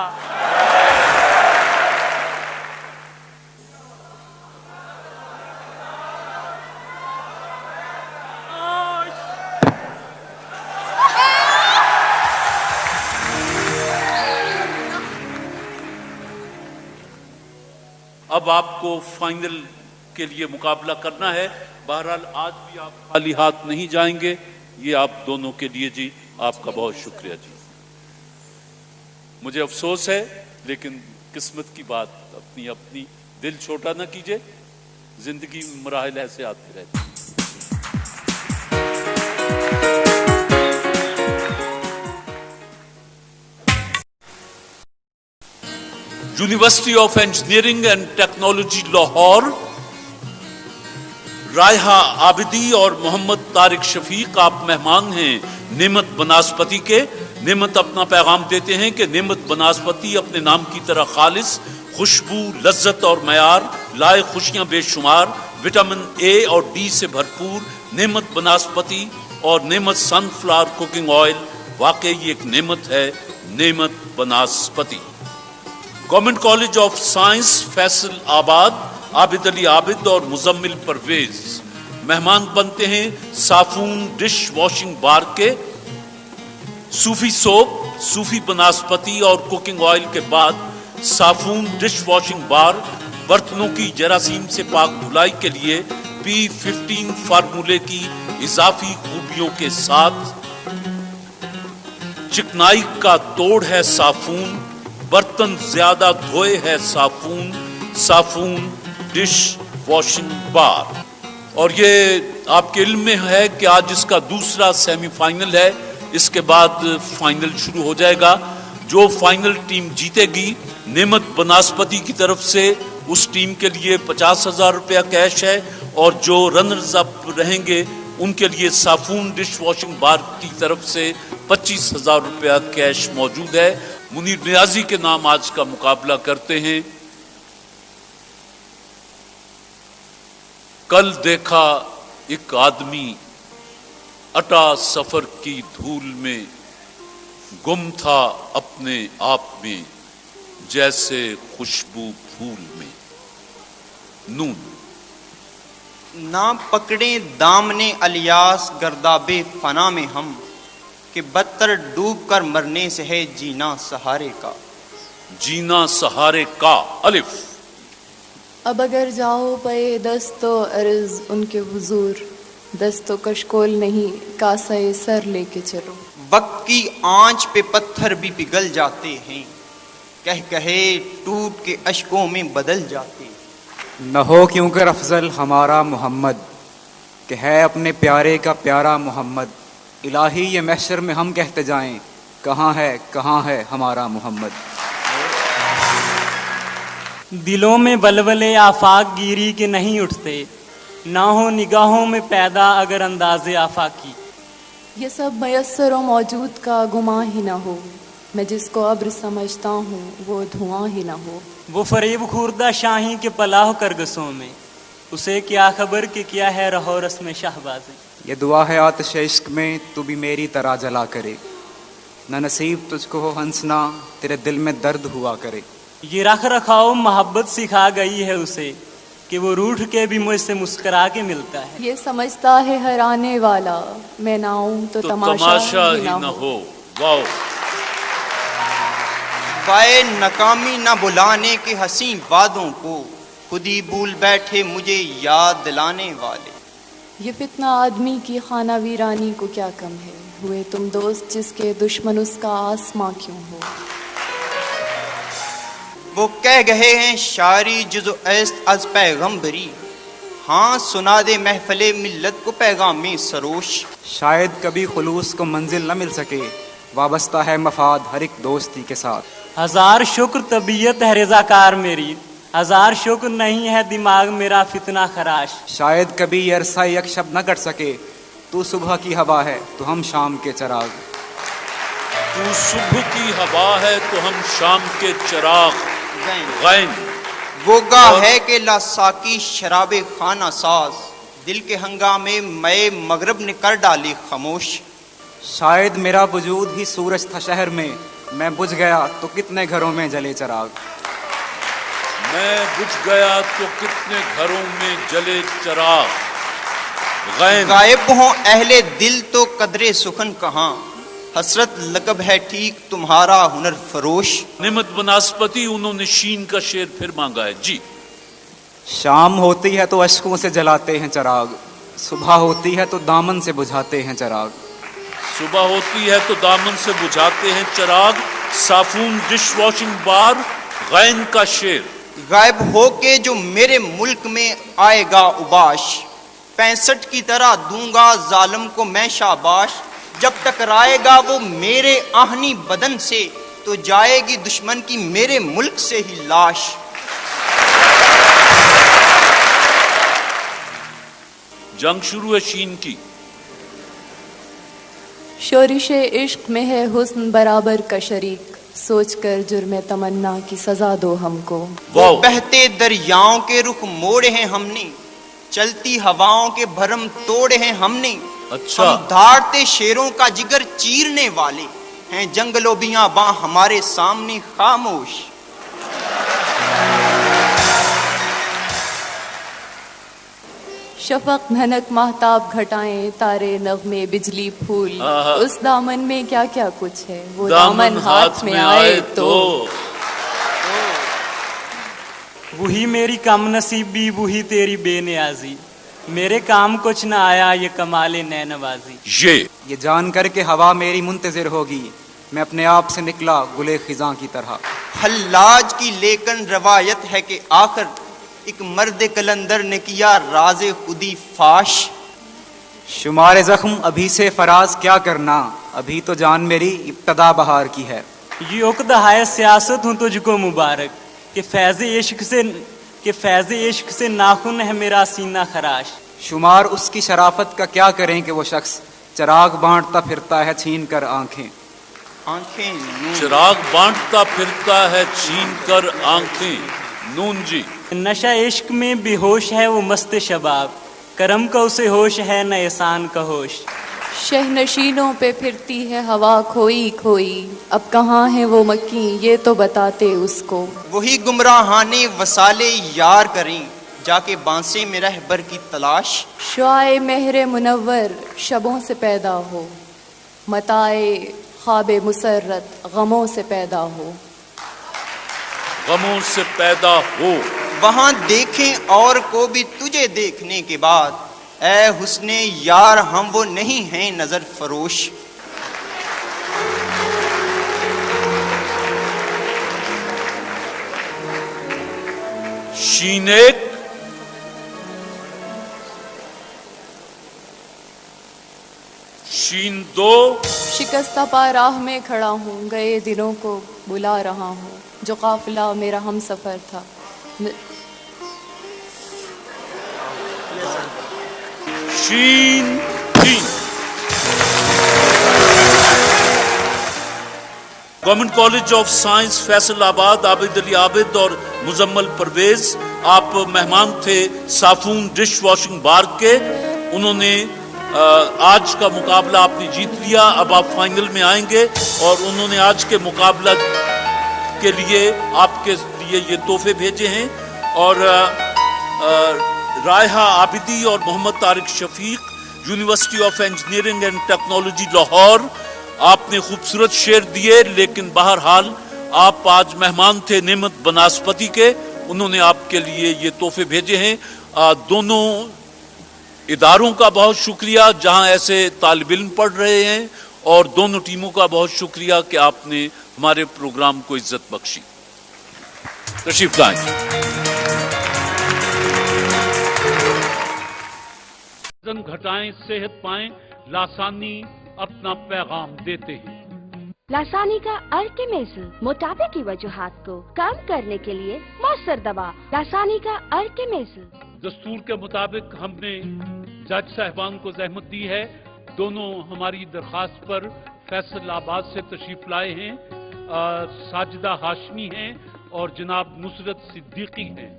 [SPEAKER 1] अब आपको फाइनल के लिए मुकाबला करना है। बहरहाल आज भी आप खाली हाथ नहीं जाएंगे, ये आप दोनों के लिए जी आपका बहुत शुक्रिया जी। मुझे अफसोस है, लेकिन किस्मत की बात, अपनी अपनी दिल छोटा ना कीजिए, जिंदगी में मराहल ऐसे आते रहते। University of engineering and technology Lahore, Raiha Abidi और मोहम्मद तारिक शफीक आप मेहमान हैं नेमत बनास्पति के। नेमत अपना पैगाम देते हैं कि नेमत बनास्पति अपने नाम की तरह खालिस, खुशबू, लज्जत और मयार लाए खुशियां बेशुमार, विटामिन ए और डी से भरपूर नेमत बनास्पति और नेमत सनफ्लावर कुकिंग ऑयल वाकई एक नेमत है। Naimat Banaspati. Government college of science Faisalabad, Abid Ali Abid और मुजम्मिल परवेज मेहमान बनते हैं साफून डिश वॉशिंग बार के। सूफी सोप, सूफी बनास्पति और कुकिंग ऑयल के बाद साफून डिश वॉशिंग बार बर्तनों की जरासीम से पाक धुलाई के लिए P15 फार्मूले की इजाफी खूबियों के साथ। चिकनाई का तोड़ है साफून, बर्तन ज्यादा धोए है साफून, साफून डिश वॉशिंग बार। और ये आपके इल्म में है कि आज इसका दूसरा सेमीफाइनल है, इसके बाद फाइनल शुरू हो जाएगा। जो फाइनल टीम जीतेगी नेमत बनास्पति की तरफ से उस टीम के लिए 50,000 रुपया कैश है, और जो रनर्स अप रहेंगे उनके लिए साफून डिश वॉशिंग बार की तरफ से 25,000 रुपया कैश मौजूद है। मुनीर नियाजी के नाम आज का मुकाबला करते हैं। कल देखा एक आदमी अटा सफर की धूल में, गुम था अपने आप में जैसे खुशबू फूल में। नून।
[SPEAKER 13] ना पकड़े दामने अलियास गर्दाबे फना में हम, कि बदतर डूब कर मरने से है जीना सहारे का।
[SPEAKER 1] जीना सहारे का। अलिफ।
[SPEAKER 14] अब अगर जाओ पे दस्तो अर्ज उनके हुजूर, दस्तो कशकोल नहीं कासाए सर लेके चलो।
[SPEAKER 13] वक्त की आंच पे पत्थर भी पिघल जाते हैं, कह कहे टूट के अश्कों में बदल जाते।
[SPEAKER 15] न हो क्यों कर अफजल हमारा मोहम्मद, कि है अपने प्यारे का प्यारा मोहम्मद। इलाही ये महशर में हम कहते जाएं, कहाँ है हमारा मोहम्मद।
[SPEAKER 4] दिलों में बलबले आफाक गिरी के नहीं उठते, ना हो निगाहों में पैदा अगर अंदाज़े आफाकी।
[SPEAKER 14] ये सब मयस्सर और मौजूद का गुमां ही ना हो, मैं जिसको अब्र समझता हूँ वो धुआं ही ना हो।
[SPEAKER 4] वो फरेब खुर्दा शाही के पलाह करगसों में, उसे क्या खबर कि क्या है रहो रस्म शाहबाजी।
[SPEAKER 15] ये दुआ है आतिश इश्क में तू भी मेरी तरह जला करे, न नसीब तुझको हो हंसना तेरे दिल में दर्द हुआ करे।
[SPEAKER 4] ये रख रखाव मोहब्बत सिखा गई है उसे, कि वो रूठ के भी मुझसे मुस्कुरा के मिलता है।
[SPEAKER 14] ये समझता है हर आने वाला, मैं ना आऊं तो तमाशा ही ना हो।
[SPEAKER 1] वाओ।
[SPEAKER 13] वाए नकामी न बुलाने के हसी वादों को, खुद ही भूल बैठे मुझे याद दिलाने वाले।
[SPEAKER 14] ये फितना आदमी की खाना वीरानी को क्या कम है, हुए तुम दोस्त जिसके दुश्मन उसका आसमां क्यों हो।
[SPEAKER 13] वो कह गए हैं शारी जुज़ो ऐस्त अज पैगंबरी, ہاں سنا دے محفل ملت کو پیغام سروش.
[SPEAKER 15] شاید کبھی خلوص کو منزل نہ مل سکے، وابستہ ہے مفاد ہر ایک دوستی کے ساتھ.
[SPEAKER 4] ہزار شکر طبیعت ہے رضاکار میری، ہزار شکر نہیں ہے دماغ میرا فتنہ خراش.
[SPEAKER 15] شاید کبھی یہ عرصہ یک شب نہ کٹ سکے، تو صبح کی ہوا ہے تو ہم شام کے چراغ.
[SPEAKER 1] تو صبح کی ہوا ہے تو ہم شام کے چراغ. غین
[SPEAKER 13] وہ گاہ ہے کہ لا ساکی شراب خانہ ساز، دل کے ہنگامے میں مغرب نے کر ڈالی خاموش.
[SPEAKER 15] شاید میرا وجود ہی سورج تھا شہر میں، میں بجھ گیا تو کتنے گھروں میں جلے چراغ.
[SPEAKER 1] میں بجھ گیا تو کتنے گھروں میں جلے چراغ. غین
[SPEAKER 13] غائب ہوں اہل دل تو قدرے سخن کہاں، حسرت لقب ہے ٹھیک تمہارا ہنر فروش.
[SPEAKER 1] نعمت بناسپتی انہوں نے شین کا شعر پھر مانگا ہے. جی.
[SPEAKER 15] شام ہوتی ہے تو اشکوں سے جلاتے ہیں چراغ، صبح ہوتی ہے تو دامن سے بجھاتے ہیں چراغ.
[SPEAKER 1] صبح ہوتی ہے تو دامن سے بجھاتے ہیں چراغ. صافون ڈش واشنگ بار. غین کا شعر.
[SPEAKER 13] غائب ہو کے جو میرے ملک میں آئے گا اباش، 65 کی طرح دوں گا ظالم کو میں شاباش. جب ٹکرائے گا وہ میرے آہنی بدن سے تو جائے گی دشمن کی میرے ملک سے ہی لاش.
[SPEAKER 1] جنگ شروع ہے شین کی.
[SPEAKER 14] شورش عشق میں ہے حسن برابر کا شریک، سوچ کر جرم تمنا کی سزا دو ہم کو.
[SPEAKER 13] وہ بہتے دریاؤں کے رخ موڑے ہیں ہم نے، چلتی ہواؤں کے بھرم توڑے ہیں ہم نے.
[SPEAKER 1] اچھا.
[SPEAKER 13] ہم دھاڑتے شیروں کا جگر چیرنے والے ہیں، جنگل و بیاباں ہمارے سامنے خاموش.
[SPEAKER 14] شفق دھنک مہتاب گھٹائیں تارے نغمے بجلی پھول، اس دامن میں کیا کیا کچھ ہے، وہ دامن ہاتھ میں آئے تو.
[SPEAKER 4] وہی میری کم نصیبی وہی تیری بے نیازی، میرے کام کچھ نہ آیا یہ کمال نے نوازی.
[SPEAKER 15] یہ جان کر کے ہوا میری منتظر ہوگی، میں اپنے آپ سے نکلا گلے خزاں کی طرح.
[SPEAKER 13] حلاج کی لیکن روایت ہے کہ آخر ایک مرد کلندر نے کیا راز خودی فاش.
[SPEAKER 15] شمار زخم ابھی سے فراز کیا کرنا، ابھی تو جان میری ابتدا بہار کی ہے.
[SPEAKER 4] یہ عقدہ ہے سیاست ہوں تجھ کو مبارک، کہ فیض عشق سے ناخن ہے میرا سینہ خراش.
[SPEAKER 15] شمار اس کی شرافت کا کیا کریں کہ وہ شخص چراغ بانٹتا پھرتا ہے چھین کر آنکھیں.
[SPEAKER 1] چراغ بانٹتا پھرتا ہے چھین کر آنکھیں. نون جی.
[SPEAKER 4] نشہ عشق میں بے ہوش ہے وہ مست شباب، کرم کا اسے ہوش ہے نہ احسان کا ہوش.
[SPEAKER 14] شہ نشینوں پہ پھرتی ہے ہوا کھوئی کھوئی، اب کہاں ہے وہ مکی یہ تو بتاتے اس کو.
[SPEAKER 13] وہی گمراہانے وسالے یار کریں جا کے بانسے میں رہبر کی تلاش.
[SPEAKER 14] شعائے مہر منور شبوں سے پیدا ہو، متائے خواب مسرت غموں سے پیدا ہو.
[SPEAKER 1] غموں سے پیدا ہو.
[SPEAKER 13] وہاں دیکھیں اور کو بھی تجھے دیکھنے کے بعد، اے حسن یار ہم وہ نہیں ہیں نظر فروش.
[SPEAKER 1] شین ایک. شین دو.
[SPEAKER 14] شکستہ پا راہ میں کھڑا ہوں، گئے دنوں کو بلا رہا ہوں، جو قافلہ میرا ہم سفر تھا.
[SPEAKER 1] شین تین. Government college of science Faisalabad, Abid علی عابد اور مزمل پرویز، آپ مہمان تھے صافون ڈش واشنگ بار کے. انہوں نے آج کا مقابلہ آپ نے جیت لیا. اب آپ فائنل میں آئیں گے اور انہوں نے آج کے مقابلہ کے لیے آپ کے لیے یہ تحفے بھیجے ہیں. اور رائحہ عابدی اور Mohammad Tariq Shafiq, university of engineering and technology Lahore, آپ نے خوبصورت شعر دیے، لیکن بہرحال آپ آج مہمان تھے نعمت بناسپتی کے. انہوں نے آپ کے لیے یہ تحفے بھیجے ہیں. دونوں اداروں کا بہت شکریہ جہاں ایسے طالب علم پڑھ رہے ہیں، اور دونوں ٹیموں کا بہت شکریہ کہ آپ نے ہمارے پروگرام کو عزت بخشی. تشریف لائیں. वजन घटाएं, सेहत पाएं, लासानी अपना पैगाम देते हैं।
[SPEAKER 16] लासानी का अल्टीमेसल मोटापे की वजूहात को कम करने के लिए मौसर दवा। लासानी का अल्टीमेसल।
[SPEAKER 1] दस्तूर के मुताबिक हमने जज साहिबान को जहमत दी है। दोनों हमारी दरखास्त पर फैसलाबाद से तशरीफ लाए हैं। साजिदा हाशमी हैं और जनाब नुसरत सिद्दीकी हैं।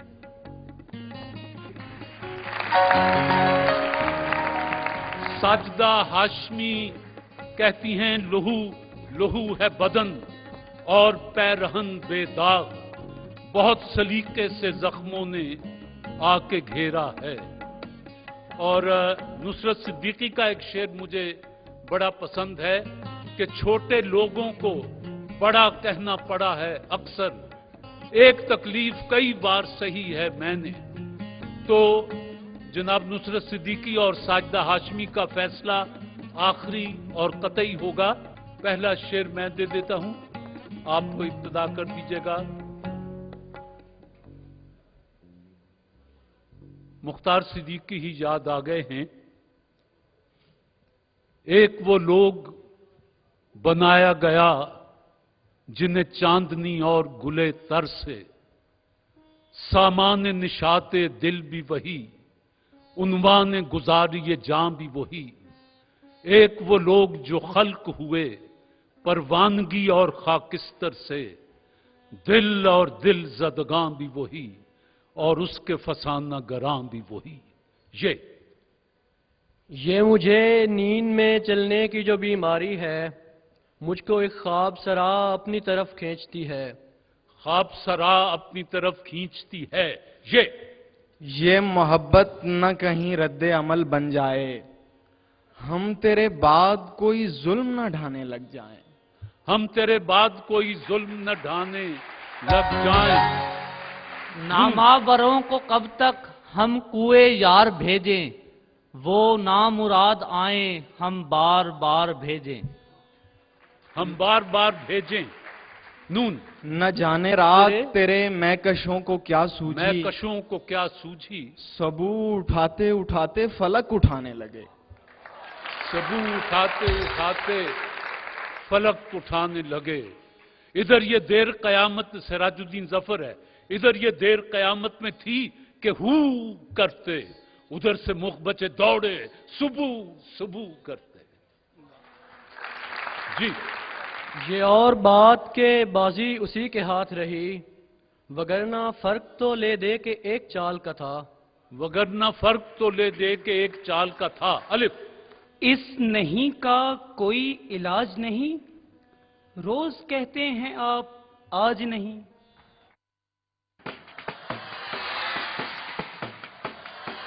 [SPEAKER 1] साजिदा हाशमी कहती हैं, लहू लहू है बदन और पैरहन बेदाग, बहुत सलीके से जख्मों ने आके घेरा है। और नुसरत सिद्दीकी का एक शेर मुझे बड़ा पसंद है कि छोटे लोगों को बड़ा कहना पड़ा है अक्सर, एक तकलीफ कई बार सही है मैंने। तो जनाब नुसरत सिद्दीकी और साजिदा हाशमी का फैसला आखिरी और कतई होगा। पहला शेर मैं दे देता हूं, आपको इब्तिदा कर दीजिएगा। मुख्तार सिद्दीकी ही याद आ गए हैं। एक वो लोग बनाया गया जिन्हें चांदनी और गुले तर से, सामान निशाते दिल भी वही, उन्वान गुजारिए जां भी वही। एक वो लोग जो खल्क हुए परवानगी और खाकिस्तर से, दिल और दिल ज़दगां भी वही और उसके फसाना गरां भी वही।
[SPEAKER 17] ये मुझे नींद में चलने की जो बीमारी है, मुझको एक ख्वाब सरा अपनी तरफ खींचती है।
[SPEAKER 1] ख्वाब सरा अपनी तरफ खींचती है।
[SPEAKER 18] ये मोहब्बत न कहीं रद्दे अमल बन जाए, हम तेरे बाद कोई जुल्म न ढाने लग जाएं।
[SPEAKER 1] हम तेरे बाद कोई जुल्म न ढाने लग जाएं।
[SPEAKER 19] नामावरों को कब तक हम कुएं यार भेजें, वो नामुराद आए हम बार बार भेजें।
[SPEAKER 1] हम बार बार भेजें। नून।
[SPEAKER 18] न जाने रात तेरे मैकशों को क्या सूझी,
[SPEAKER 1] मैकशों को क्या सूझी,
[SPEAKER 18] सबू उठाते उठाते फलक उठाने लगे।
[SPEAKER 1] सबू उठाते उठाते फलक उठाने लगे। इधर ये देर कयामत, सिराजुद्दीन जफर है, इधर ये देर कयामत में थी कि हू करते, उधर से मुख बचे दौड़े सुबह सुबह करते। जी।
[SPEAKER 17] ये और बात के बाजी उसी के हाथ रही, वगरना फर्क तो ले दे के एक चाल का था।
[SPEAKER 1] वगरना फर्क तो ले दे के एक चाल का था। अलिफ।
[SPEAKER 19] इस नहीं का कोई इलाज नहीं, रोज कहते हैं आप आज नहीं।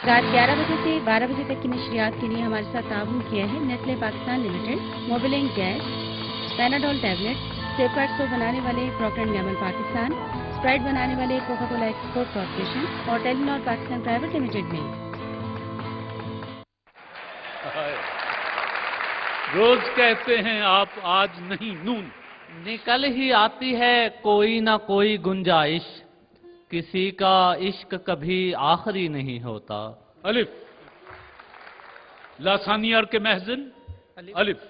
[SPEAKER 20] रात 11 बजे से 12 बजे तक की नशरियात के लिए हमारे साथ ताउन किया है नेस्ले पाकिस्तान लिमिटेड, मोबिलिंग गैस, पैनाडोल टैबलेट, सेफर्ट सोप बनाने वाले Procter and Gamble Pakistan, Sprite बनाने वाले कोका कोला एक्सपोर्ट कॉर्पोरेशन और टेलीनॉर पाकिस्तान प्राइवेट लिमिटेड में।
[SPEAKER 1] रोज कहते हैं आप आज नहीं। नून।
[SPEAKER 19] निकल ही आती है कोई ना कोई गुंजाइश, किसी का इश्क कभी आखिरी नहीं होता।
[SPEAKER 1] अलिफ। लासानियार के महजन। अलिफ।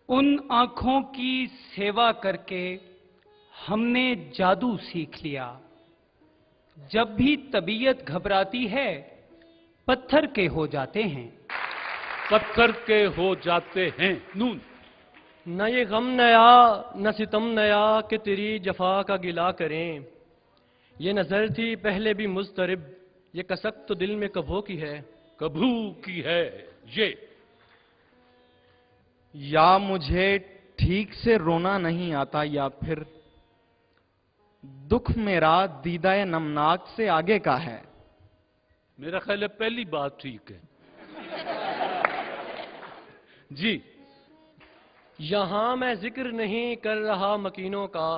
[SPEAKER 19] उन आंखों की सेवा करके हमने जादू सीख लिया, जब भी तबीयत घबराती है पत्थर के हो जाते हैं।
[SPEAKER 1] पत्थर के हो जाते हैं। नून।
[SPEAKER 17] न ये गम नया न सितम नया कि तेरी जफा का गिला करें, ये नजर थी पहले भी मुस्तरिब, ये कसक तो दिल में कभू की है।
[SPEAKER 1] कभू की है। ये।
[SPEAKER 18] या मुझे ठीक से रोना नहीं आता, या फिर दुख मेरा दीदाए नमनाक से आगे का है।
[SPEAKER 1] मेरा ख्याल है पहली बात ठीक है। जी।
[SPEAKER 17] यहां मैं जिक्र नहीं कर रहा मकीनों का,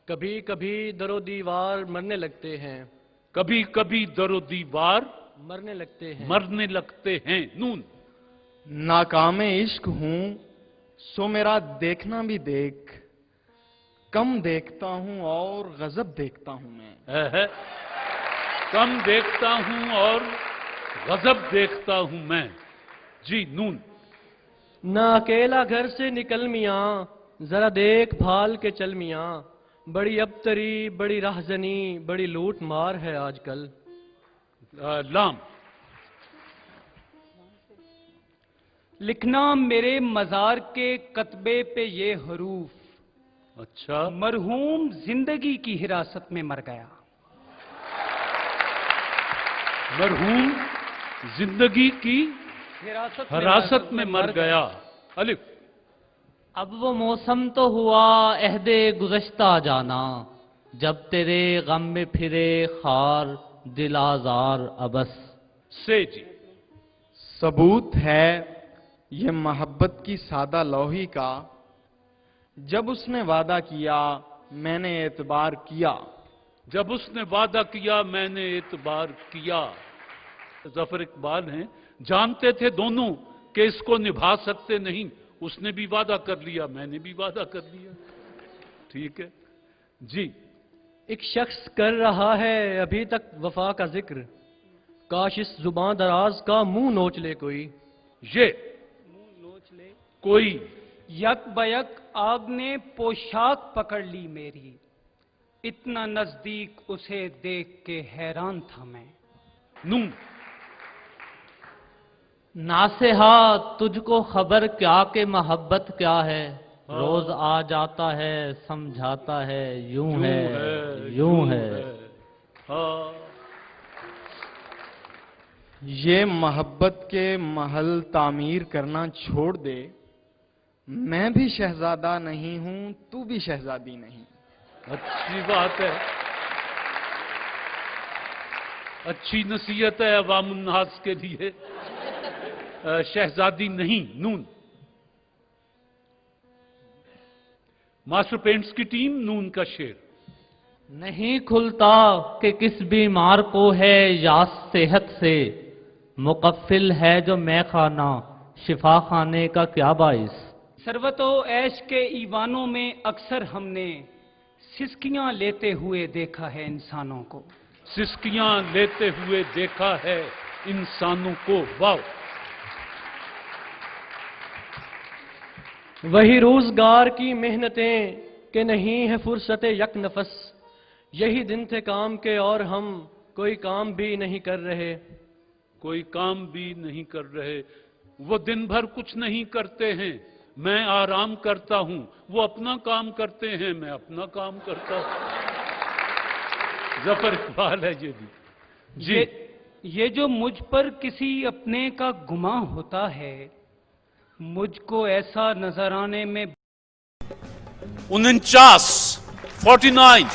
[SPEAKER 17] कभी कभी दरो दीवार मरने लगते हैं।
[SPEAKER 1] कभी कभी दरो दीवार
[SPEAKER 17] मरने लगते हैं।
[SPEAKER 1] मरने लगते हैं। नून।
[SPEAKER 18] नाकामे इश्क हूं सो मेरा देखना भी देख, कम देखता हूं और गजब देखता हूं मैं।
[SPEAKER 1] कम देखता हूं और गजब देखता हूं मैं। जी नून।
[SPEAKER 17] ना अकेला घर से निकल मियाँ, जरा देख भाल के चल मियाँ, बड़ी अबतरी, बड़ी राहजनी, बड़ी लूट मार है आजकल।
[SPEAKER 1] लाम।
[SPEAKER 19] लिखना मेरे मजार के कतबे पे ये हरूफ,
[SPEAKER 1] अच्छा।
[SPEAKER 19] मरहूम जिंदगी की हिरासत में मर गया।
[SPEAKER 1] मरहूम जिंदगी की हिरासत में मर गया। अलिफ।
[SPEAKER 21] अब वो मौसम तो हुआ अहदे गुज़श्ता जाना, जब तेरे गम में फिरे खार दिल आज़ार अबस।
[SPEAKER 1] से जी।
[SPEAKER 18] सबूत है ये मोहब्बत की सादा लोही का, जब उसने वादा किया मैंने एतबार किया।
[SPEAKER 1] जब उसने वादा किया मैंने एतबार किया। जफर इकबाल हैं, जानते थे दोनों कि इसको निभा सकते नहीं, उसने भी वादा कर लिया, मैंने भी वादा कर लिया। ठीक है जी।
[SPEAKER 17] एक शख्स कर रहा है अभी तक वफा का जिक्र, काश इस जुबान दराज का मुंह नोच ले कोई।
[SPEAKER 1] ये कोई
[SPEAKER 19] यक बयक आग ने पोशाक पकड़ ली मेरी, इतना नजदीक उसे देख के हैरान था मैं।
[SPEAKER 1] नून।
[SPEAKER 21] नासेहा तुझको खबर क्या कि मोहब्बत क्या है, रोज आ जाता है समझाता है यूं है यूं है।
[SPEAKER 18] ये मोहब्बत के महल तामीर करना छोड़ दे, मैं भी शहजादा नहीं हूं तू भी शहजादी नहीं।
[SPEAKER 1] अच्छी बात है, अच्छी नसीहत है अवामुन्नास के लिए। शहजादी नहीं। नून। मास्टर पेंट्स की टीम नून का शेर।
[SPEAKER 21] नहीं खुलता कि किस बीमार को है यास सेहत से, मुकफ्फिल है जो मैं खाना शिफा खाने का क्या बाइस।
[SPEAKER 19] सरवतो ऐश के ईवानों में अक्सर हमने सिसकियां लेते हुए देखा है इंसानों को।
[SPEAKER 1] सिसकियां लेते हुए देखा है इंसानों को। वाह।
[SPEAKER 17] वही रोजगार की मेहनतें कि नहीं है फुर्सत यक नफस, यही दिन थे काम के और हम कोई काम भी नहीं कर रहे।
[SPEAKER 1] कोई काम भी नहीं कर रहे। वो दिन भर कुछ नहीं करते हैं, मैं आराम करता हूं। वो अपना काम करते हैं, मैं अपना काम करता हूं। जफर इकबाल है ये भी जी।
[SPEAKER 19] ये जो मुझ पर किसी अपने का गुमा होता है, मुझको ऐसा नजर आने में
[SPEAKER 1] 49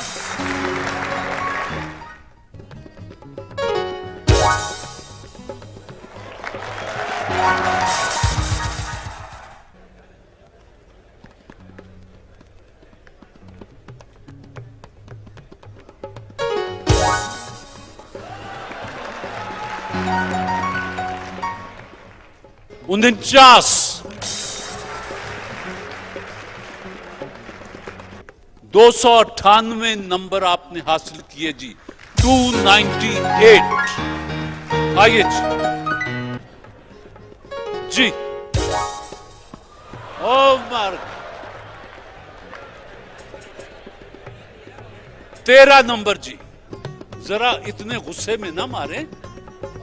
[SPEAKER 1] 298 नंबर आपने हासिल किए जी। 298। आइए जी। ओ मार 13 नंबर जी। जरा इतने गुस्से में ना मारे,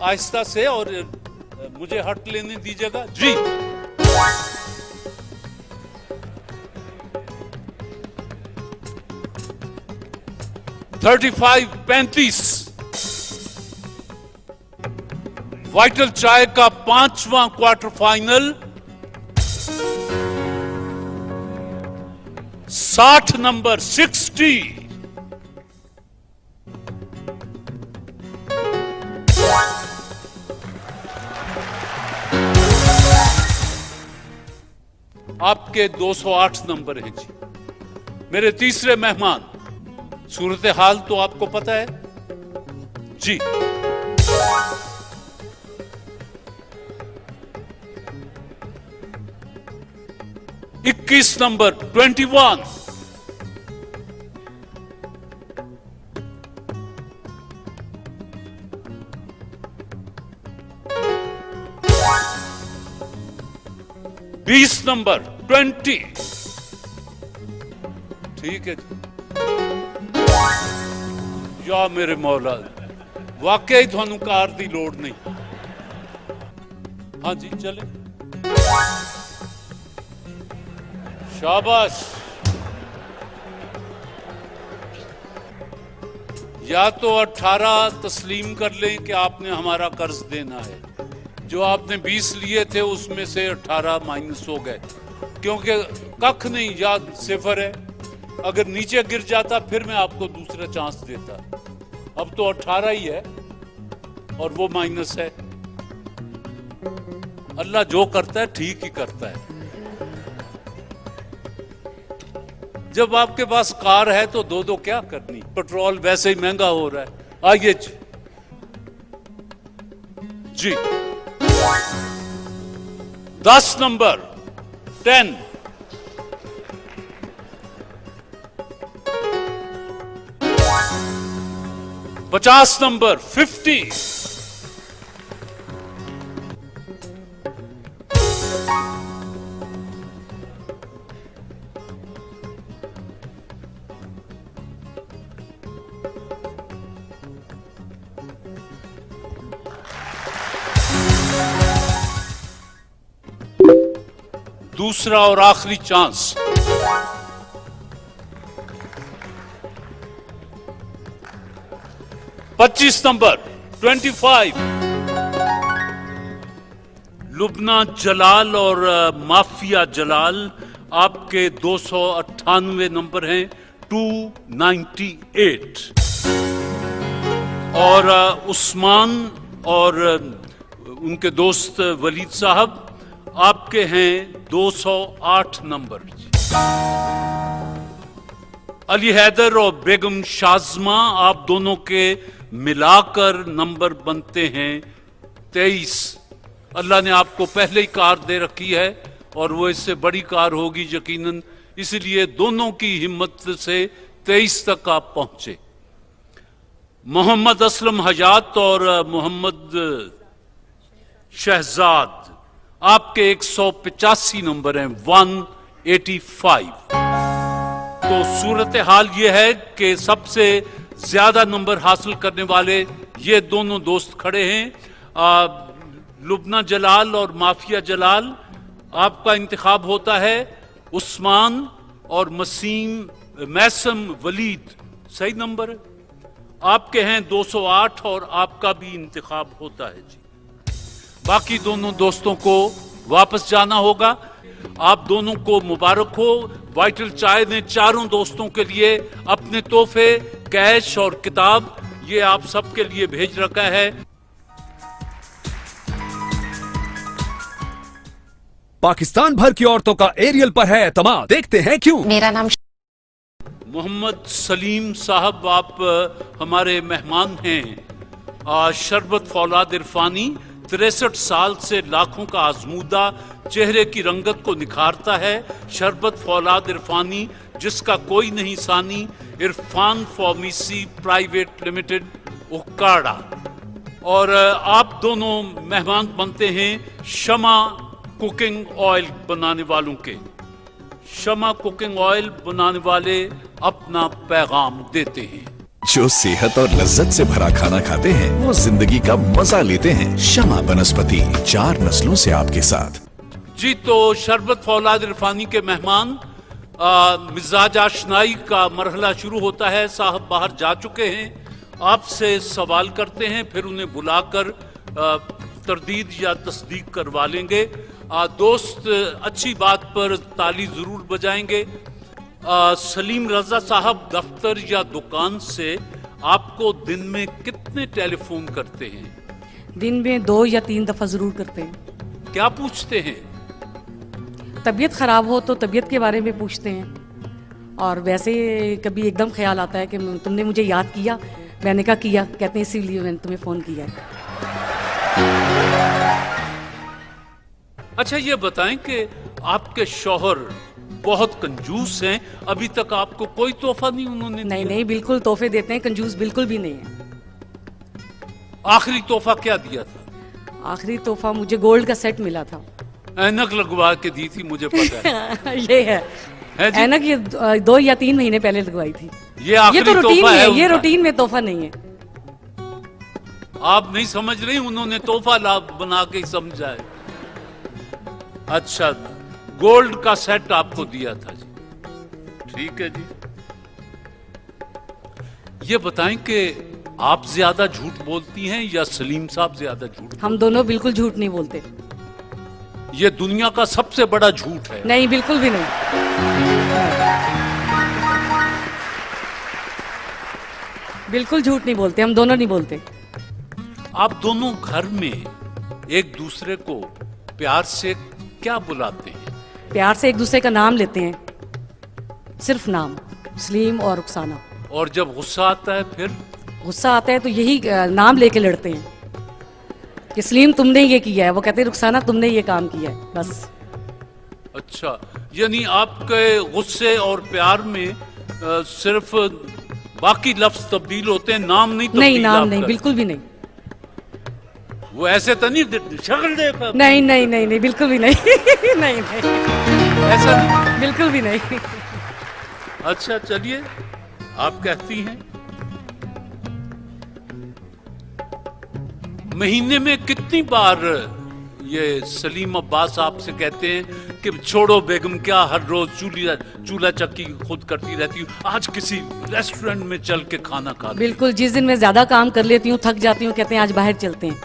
[SPEAKER 1] आहिस्ता से, और मुझे हट लेने दीजिएगा जी। $35 वाइटल चाय का 5वां क्वार्टर फाइनल 60 नंबर 60। आपके 208 नंबर हैं जी। मेरे तीसरे मेहमान, सूरत हाल तो आपको पता है जी। इक्कीस नंबर 21। 20 नंबर 20। ठीक है जी। या मेरे मौला, वाकई थानू कार दी लोड़ नहीं। हाँ जी चले, शाबाश। या तो 18 तस्लीम कर लें कि आपने हमारा कर्ज देना है। जो आपने 20 लिए थे उसमें से 18 माइनस हो गए, क्योंकि कख नहीं, या सिफर है। अगर नीचे गिर जाता फिर मैं आपको दूसरा चांस देता। अब तो 18 ही है और वो माइनस है। अल्लाह जो करता है ठीक ही करता है। जब आपके पास कार है तो दो दो क्या करनी, पेट्रोल वैसे ही महंगा हो रहा है। आइए जी 10 नंबर 10। 50 नंबर 50। दूसरा और आखिरी चांस। पच्चीस नंबर 25। लुबना जलाल और माफिया जलाल आपके 298 नंबर हैं, 298। और उस्मान और उनके दोस्त वलीद साहब आपके हैं 208 नंबर। अली हैदर और बेगम शाज़मा आप दोनों के मिलाकर नंबर बनते हैं 23। अल्लाह ने आपको पहले ही कार दे रखी है और वो इससे बड़ी कार होगी यकीनन, इसलिए दोनों की हिम्मत से 23 तक आप पहुंचे। मोहम्मद असलम हयात और मोहम्मद शहजाद आपके 185 नंबर हैं, 185। तो सूरत हाल ये है कि सबसे ज्यादा नंबर हासिल करने वाले ये दोनों दोस्त खड़े हैं। लुबना जलाल और माफिया जलाल, आपका इंतखाब होता है उस्मान और मैसम वलीद। सही नंबर है, आपके हैं 208 और आपका भी इंतखाब होता है जी। बाकी दोनों दोस्तों को वापस जाना होगा। आप दोनों को मुबारक हो। वाइटल चाय ने चारों दोस्तों के लिए अपने तोहफे, कैश और किताब ये आप सबके लिए भेज रखा है।
[SPEAKER 3] पाकिस्तान भर की औरतों का एरियल पर है एतमाद, देखते हैं क्यों।
[SPEAKER 22] मेरा नाम
[SPEAKER 1] मोहम्मद सलीम साहब आप हमारे मेहमान हैं। शरबत फौलाद इरफानी 63 साल से लाखों का आजमूदा चेहरे की रंगत को निखारता है। शरबत फौलाद इरफानी जिसका कोई नहीं सानी, इरफान फार्मेसी प्राइवेट लिमिटेड उकाड़ा। और आप दोनों मेहमान बनते हैं शमा कुकिंग ऑयल बनाने वालों के। शमा कुकिंग ऑयल बनाने वाले अपना पैगाम देते हैं।
[SPEAKER 3] जो सेहत और लज्जत से भरा खाना खाते हैं वो जिंदगी का मजा लेते हैं। शमा बनस्पति 4 नस्लों से आपके साथ।
[SPEAKER 1] जी तो शरबत फौलाद इरफानी के मेहमान, मिजाज आशनाई का मरहला शुरू होता है। साहब बाहर जा चुके हैं, आपसे सवाल करते हैं, फिर उन्हें बुलाकर तरदीद या तस्दीक करवा लेंगे। दोस्त अच्छी बात पर ताली जरूर बजाएंगे। सलीम रजा साहब दफ्तर या दुकान से आपको दिन में कितने टेलीफोन करते हैं?
[SPEAKER 23] दिन में 2 या 3 दफा जरूर करते हैं।
[SPEAKER 1] क्या पूछते हैं?
[SPEAKER 23] तबीयत खराब हो तो तबीयत के बारे में पूछते हैं, और वैसे कभी एकदम ख्याल आता है कि तुमने मुझे याद किया। मैंने कहा किया, कहते हैं इसीलिए मैंने तुम्हें फोन किया।
[SPEAKER 1] अच्छा ये बताएं कि आपके शौहर बहुत कंजूस हैं, अभी तक आपको कोई तोहफा नहीं उन्होंने?
[SPEAKER 23] नहीं, बिल्कुल तोहफे देते हैं, कंजूस बिल्कुल भी नहीं है।
[SPEAKER 1] आखिरी तोहफा क्या दिया था?
[SPEAKER 23] आखिरी तोहफा मुझे गोल्ड का सेट मिला था।
[SPEAKER 1] ऐनक लगवा के दी थी, मुझे पता है।
[SPEAKER 23] ये है ऐनक, ये 2 या 3 महीने पहले लगवाई थी।
[SPEAKER 1] ये
[SPEAKER 23] तो रूटीन
[SPEAKER 1] तोहफा
[SPEAKER 23] में है, ये
[SPEAKER 1] उनका।
[SPEAKER 23] रूटीन में तोहफा नहीं है।
[SPEAKER 1] आप नहीं समझ रही, उन्होंने तोहफा बना के समझा है। अच्छा, गोल्ड का सेट आपको दिया था जी, ठीक है जी। ये बताएं कि आप ज्यादा झूठ बोलती हैं या सलीम साहब ज्यादा झूठ?
[SPEAKER 23] हम दोनों बिल्कुल झूठ नहीं बोलते।
[SPEAKER 1] ये दुनिया का सबसे बड़ा झूठ है।
[SPEAKER 23] नहीं, बिल्कुल भी नहीं। बिल्कुल झूठ नहीं बोलते, हम दोनों नहीं बोलते।
[SPEAKER 1] आप दोनों घर में एक दूसरे को प्यार से क्या बुलाते हैं?
[SPEAKER 23] प्यार से एक दूसरे का नाम लेते हैं, सिर्फ नाम, सलीम और रुखसाना।
[SPEAKER 1] और जब गुस्सा आता है फिर?
[SPEAKER 23] गुस्सा आता है तो यही नाम लेके लड़ते हैं कि सलीम तुमने ये किया है, वो कहते हैं रुखसाना तुमने ये काम किया है, बस।
[SPEAKER 1] अच्छा, यानी आपके गुस्से और प्यार में सिर्फ बाकी लफ्ज तब्दील होते हैं, नाम नहीं तब्दील?
[SPEAKER 23] नहीं, नाम नहीं, बिल्कुल भी नहीं।
[SPEAKER 1] वो ऐसे तो नहीं शक्ल देखा?
[SPEAKER 23] नहीं नहीं नहीं नहीं, बिल्कुल भी नहीं। नहीं नहीं,
[SPEAKER 1] ऐसा नहीं,
[SPEAKER 23] बिल्कुल भी नहीं।
[SPEAKER 1] अच्छा चलिए, आप कहती हैं महीने में कितनी बार ये सलीम अब्बास आपसे कहते हैं कि छोड़ो बेगम, क्या हर रोज चूल्हा चक्की खुद करती रहती हूँ, आज किसी रेस्टोरेंट में चल के खाना खा?
[SPEAKER 23] बिल्कुल, जिस दिन मैं ज्यादा काम कर लेती हूँ, थक जाती हूँ, कहते हैं आज बाहर चलते हैं।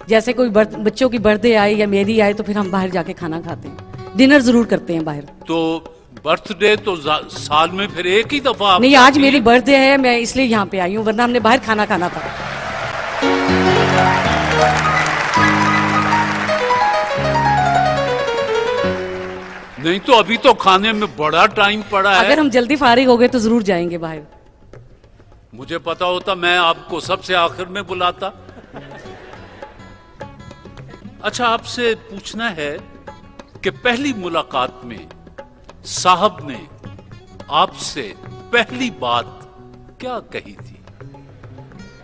[SPEAKER 23] जैसे कोई बच्चों की बर्थडे आए या मेरी आए तो फिर हम बाहर जाके खाना खाते हैं, डिनर जरूर करते हैं बाहर।
[SPEAKER 1] तो बर्थडे तो साल में फिर एक ही दफा?
[SPEAKER 23] नहीं, आज मेरी बर्थडे है, मैं इसलिए यहाँ पे आई हूँ, वरना हमने बाहर खाना खाना था।
[SPEAKER 1] नहीं तो अभी तो खाने में बड़ा टाइम पड़ा है।
[SPEAKER 23] अगर हम जल्दी फारिग हो गए तो जरूर जाएंगे बाहर।
[SPEAKER 1] मुझे पता होता मैं आपको सबसे आखिर में बुलाता। अच्छा, आपसे पूछना है कि पहली मुलाकात में साहब ने आपसे पहली बात क्या कही थी?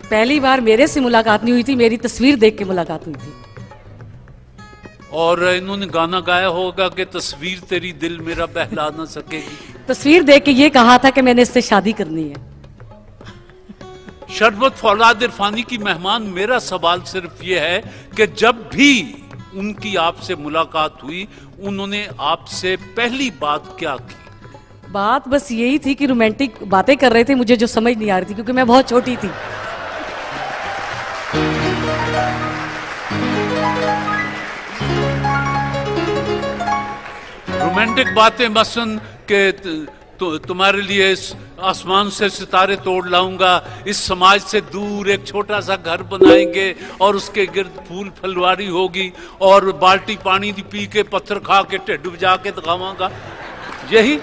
[SPEAKER 23] पहली बार मेरे से मुलाकात नहीं हुई थी, मेरी तस्वीर देख के मुलाकात हुई थी।
[SPEAKER 1] और इन्होंने गाना गाया होगा कि तस्वीर तेरी दिल मेरा बहला ना सकेगी।
[SPEAKER 23] तस्वीर देख के ये कहा था कि मैंने इससे शादी करनी है।
[SPEAKER 1] शरबत फौलाद इरफानी की मेहमान, मेरा सवाल सिर्फ ये है कि जब भी उनकी आपसे मुलाकात हुई, उन्होंने आपसे पहली बात क्या की?
[SPEAKER 23] बात बस यही थी कि रोमांटिक बातें कर रहे थे, मुझे जो समझ नहीं आ रही थी क्योंकि मैं बहुत छोटी थी।
[SPEAKER 1] रोमांटिक बातें मसलन के तुम्हारे लिए आसमान से सितारे तोड़ लाऊंगा, इस समाज से दूर एक छोटा सा घर बनाएंगे और उसके गिर्द फूल फलवारी होगी और बाल्टी पानी पी के पत्थर खा के ढिड बजा के दिखाऊंगा, यही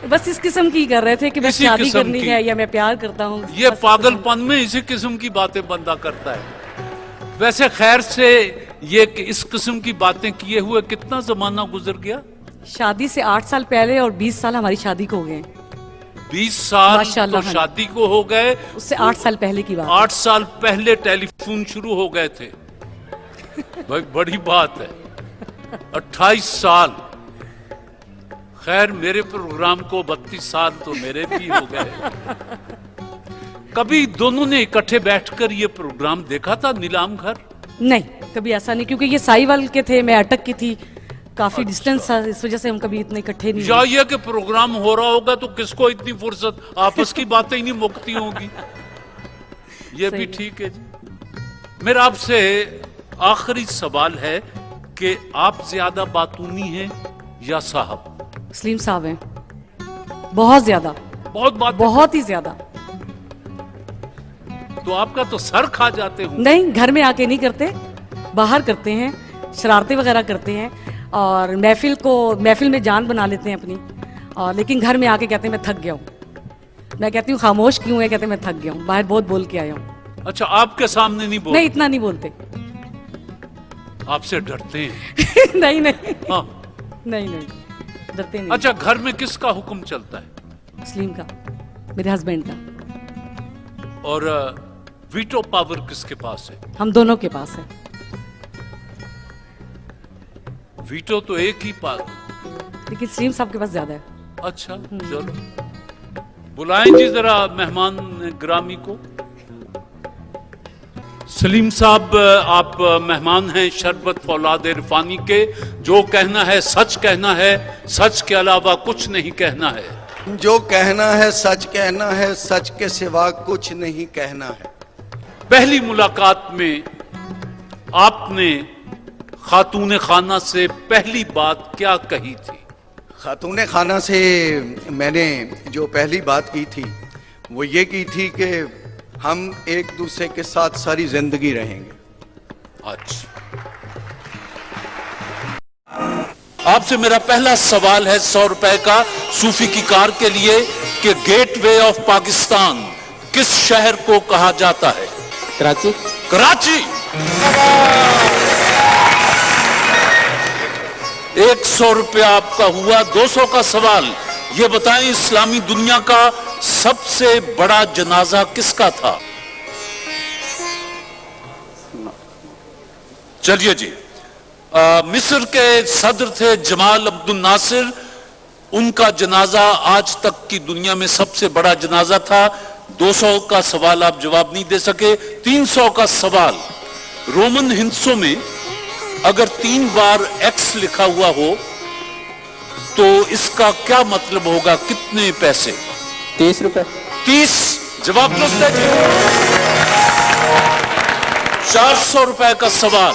[SPEAKER 23] बस इस किस्म की कर रहे थे कि मैं शादी करनी है या मैं प्यार करता हूँ।
[SPEAKER 1] ये पागलपन में इसी किस्म की बातें बंदा करता है। वैसे खैर से ये इस किस्म की बातें किए हुए कितना जमाना गुजर गया?
[SPEAKER 23] शादी से 8 साल पहले और 20 साल हमारी शादी को हो गए।
[SPEAKER 1] 20 साल तो शादी को हो गए,
[SPEAKER 23] उससे 8 साल पहले की बात।
[SPEAKER 1] 8 साल पहले टेलीफोन शुरू हो गए थे। भाई बड़ी बात है। 28 साल। खैर मेरे प्रोग्राम को 32 साल तो मेरे भी हो गए। कभी दोनों ने इकट्ठे बैठकर ये प्रोग्राम देखा था, नीलाम घर?
[SPEAKER 23] नहीं, कभी ऐसा नहीं, क्योंकि ये साहिवाल के थे, मैं अटक की थी, काफी डिस्टेंस था, इस वजह से हम कभी इतने इकट्ठे नहीं।
[SPEAKER 1] या ये कि प्रोग्राम हो रहा होगा तो किसको इतनी फुर्सत, आपस की बातें ही नहीं मुकती होंगी। ये भी ठीक है जी। मेरा आपसे आखिरी सवाल है कि आप ज्यादा बातूनी हैं या साहब?
[SPEAKER 23] सलीम साहब हैं, बहुत ज्यादा, बहुत ही ज्यादा।
[SPEAKER 1] तो आपका तो सर खा जाते हो।
[SPEAKER 23] नहीं, घर में आके नहीं करते, बाहर करते हैं, शरारतें वगैरह करते हैं और महफिल में जान बना लेते हैं अपनी, और लेकिन घर में आके कहते हैं मैं थक गया हूँ। मैं कहती हूँ खामोश क्यों है, कहते हैं मैं थक गया हूँ, बाहर बहुत बोल के आया हूँ।
[SPEAKER 1] अच्छा, आपके सामने नहीं बोलते?
[SPEAKER 23] नहीं, इतना नहीं बोलते।
[SPEAKER 1] आपसे डरते हैं?
[SPEAKER 23] नहीं नहीं,
[SPEAKER 1] हाँ।
[SPEAKER 23] नहीं नहीं, डरते नहीं।
[SPEAKER 1] अच्छा, घर में किसका हुक्म चलता है?
[SPEAKER 23] सलीम का, मेरे हस्बैंड का।
[SPEAKER 1] और वीटो पावर किसके पास है?
[SPEAKER 23] हम दोनों के पास है।
[SPEAKER 1] वीटो तो एक ही पास।
[SPEAKER 23] लेकिन स्ट्रीम सबके पास ज्यादा है।
[SPEAKER 1] अच्छा चलो बुलाएं जी जरा मेहमान ग्रामी को। सलीम साहब आप मेहमान हैं शरबत फौलाद इरफानी के। जो कहना है सच कहना है, सच के अलावा कुछ नहीं कहना है।
[SPEAKER 5] जो कहना है सच कहना है, सच के सिवा कुछ नहीं कहना है।
[SPEAKER 1] पहली मुलाकात में आपने खातून खाना से पहली बात क्या कही थी?
[SPEAKER 5] खातून खाना से मैंने जो पहली बात की थी वो ये की थी कि हम एक दूसरे के साथ सारी जिंदगी रहेंगे।
[SPEAKER 1] अच्छा, आपसे मेरा पहला सवाल है 100 रुपए का सूफी की कार के लिए कि गेटवे ऑफ पाकिस्तान किस शहर को कहा जाता है?
[SPEAKER 7] कराची।
[SPEAKER 1] कराची। 100 रुपया आपका हुआ। 200 का सवाल ये बताएं, इस्लामी दुनिया का सबसे बड़ा जनाजा किसका था? चलिए जी, मिस्र के सदर थे जमाल अब्दुल नासिर, उनका जनाजा आज तक की दुनिया में सबसे बड़ा जनाजा था। 200 का सवाल आप जवाब नहीं दे सके। 300 का सवाल, रोमन हिंसों में अगर 3 बार एक्स लिखा हुआ हो तो इसका क्या मतलब होगा? कितने पैसे?
[SPEAKER 7] 30 रुपए।
[SPEAKER 1] 30 जवाब दुरुस्त है जी। 400 रुपए का सवाल,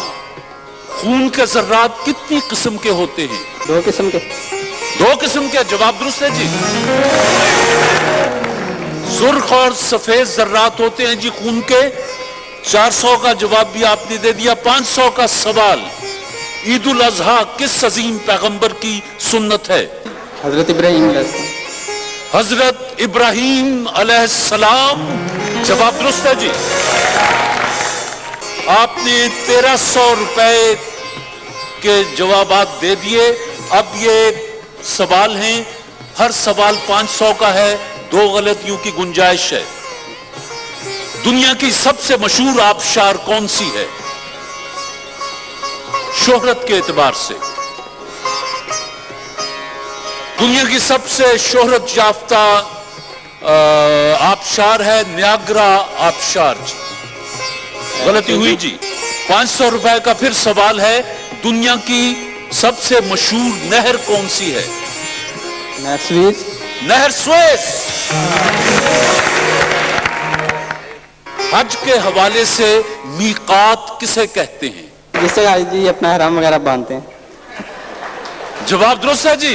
[SPEAKER 1] खून के जर्रात कितनी किस्म के होते हैं?
[SPEAKER 7] 2 किस्म के।
[SPEAKER 1] 2 किस्म के, जवाब दुरुस्त है जी। सुर्ख और सफेद जर्रात होते हैं जी खून के। 400 का जवाब भी आपने दे दिया। 500 का सवाल, ईद उल अजहा किस अजीम पैगंबर की सुन्नत है?
[SPEAKER 7] हजरत इब्राहीम।
[SPEAKER 1] हजरत इब्राहीम अलैहिस्सलाम, जवाब दुरुस्त है जी। आपने 1300 रुपए के जवाबात दे दिए। अब ये सवाल हैं, हर सवाल 500 का है। 2 गलतियों की गुंजाइश है। दुनिया की सबसे मशहूर आबशार कौन सी है शोहरत के एतबार से? दुनिया की सबसे शोहरत याफ्ता आबशार है नियाग्रा आबशार जी। गलती हुई जी। 500 रुपए का फिर सवाल है, दुनिया की सबसे मशहूर नहर कौन सी है?
[SPEAKER 7] नहर स्वेज।
[SPEAKER 1] नहर स्वेज। हज के हवाले से मीकात किसे कहते हैं?
[SPEAKER 7] जिससे हाजी जी अपना हराम वगैरह बांधते हैं।
[SPEAKER 1] जवाब दुरुस्त है जी।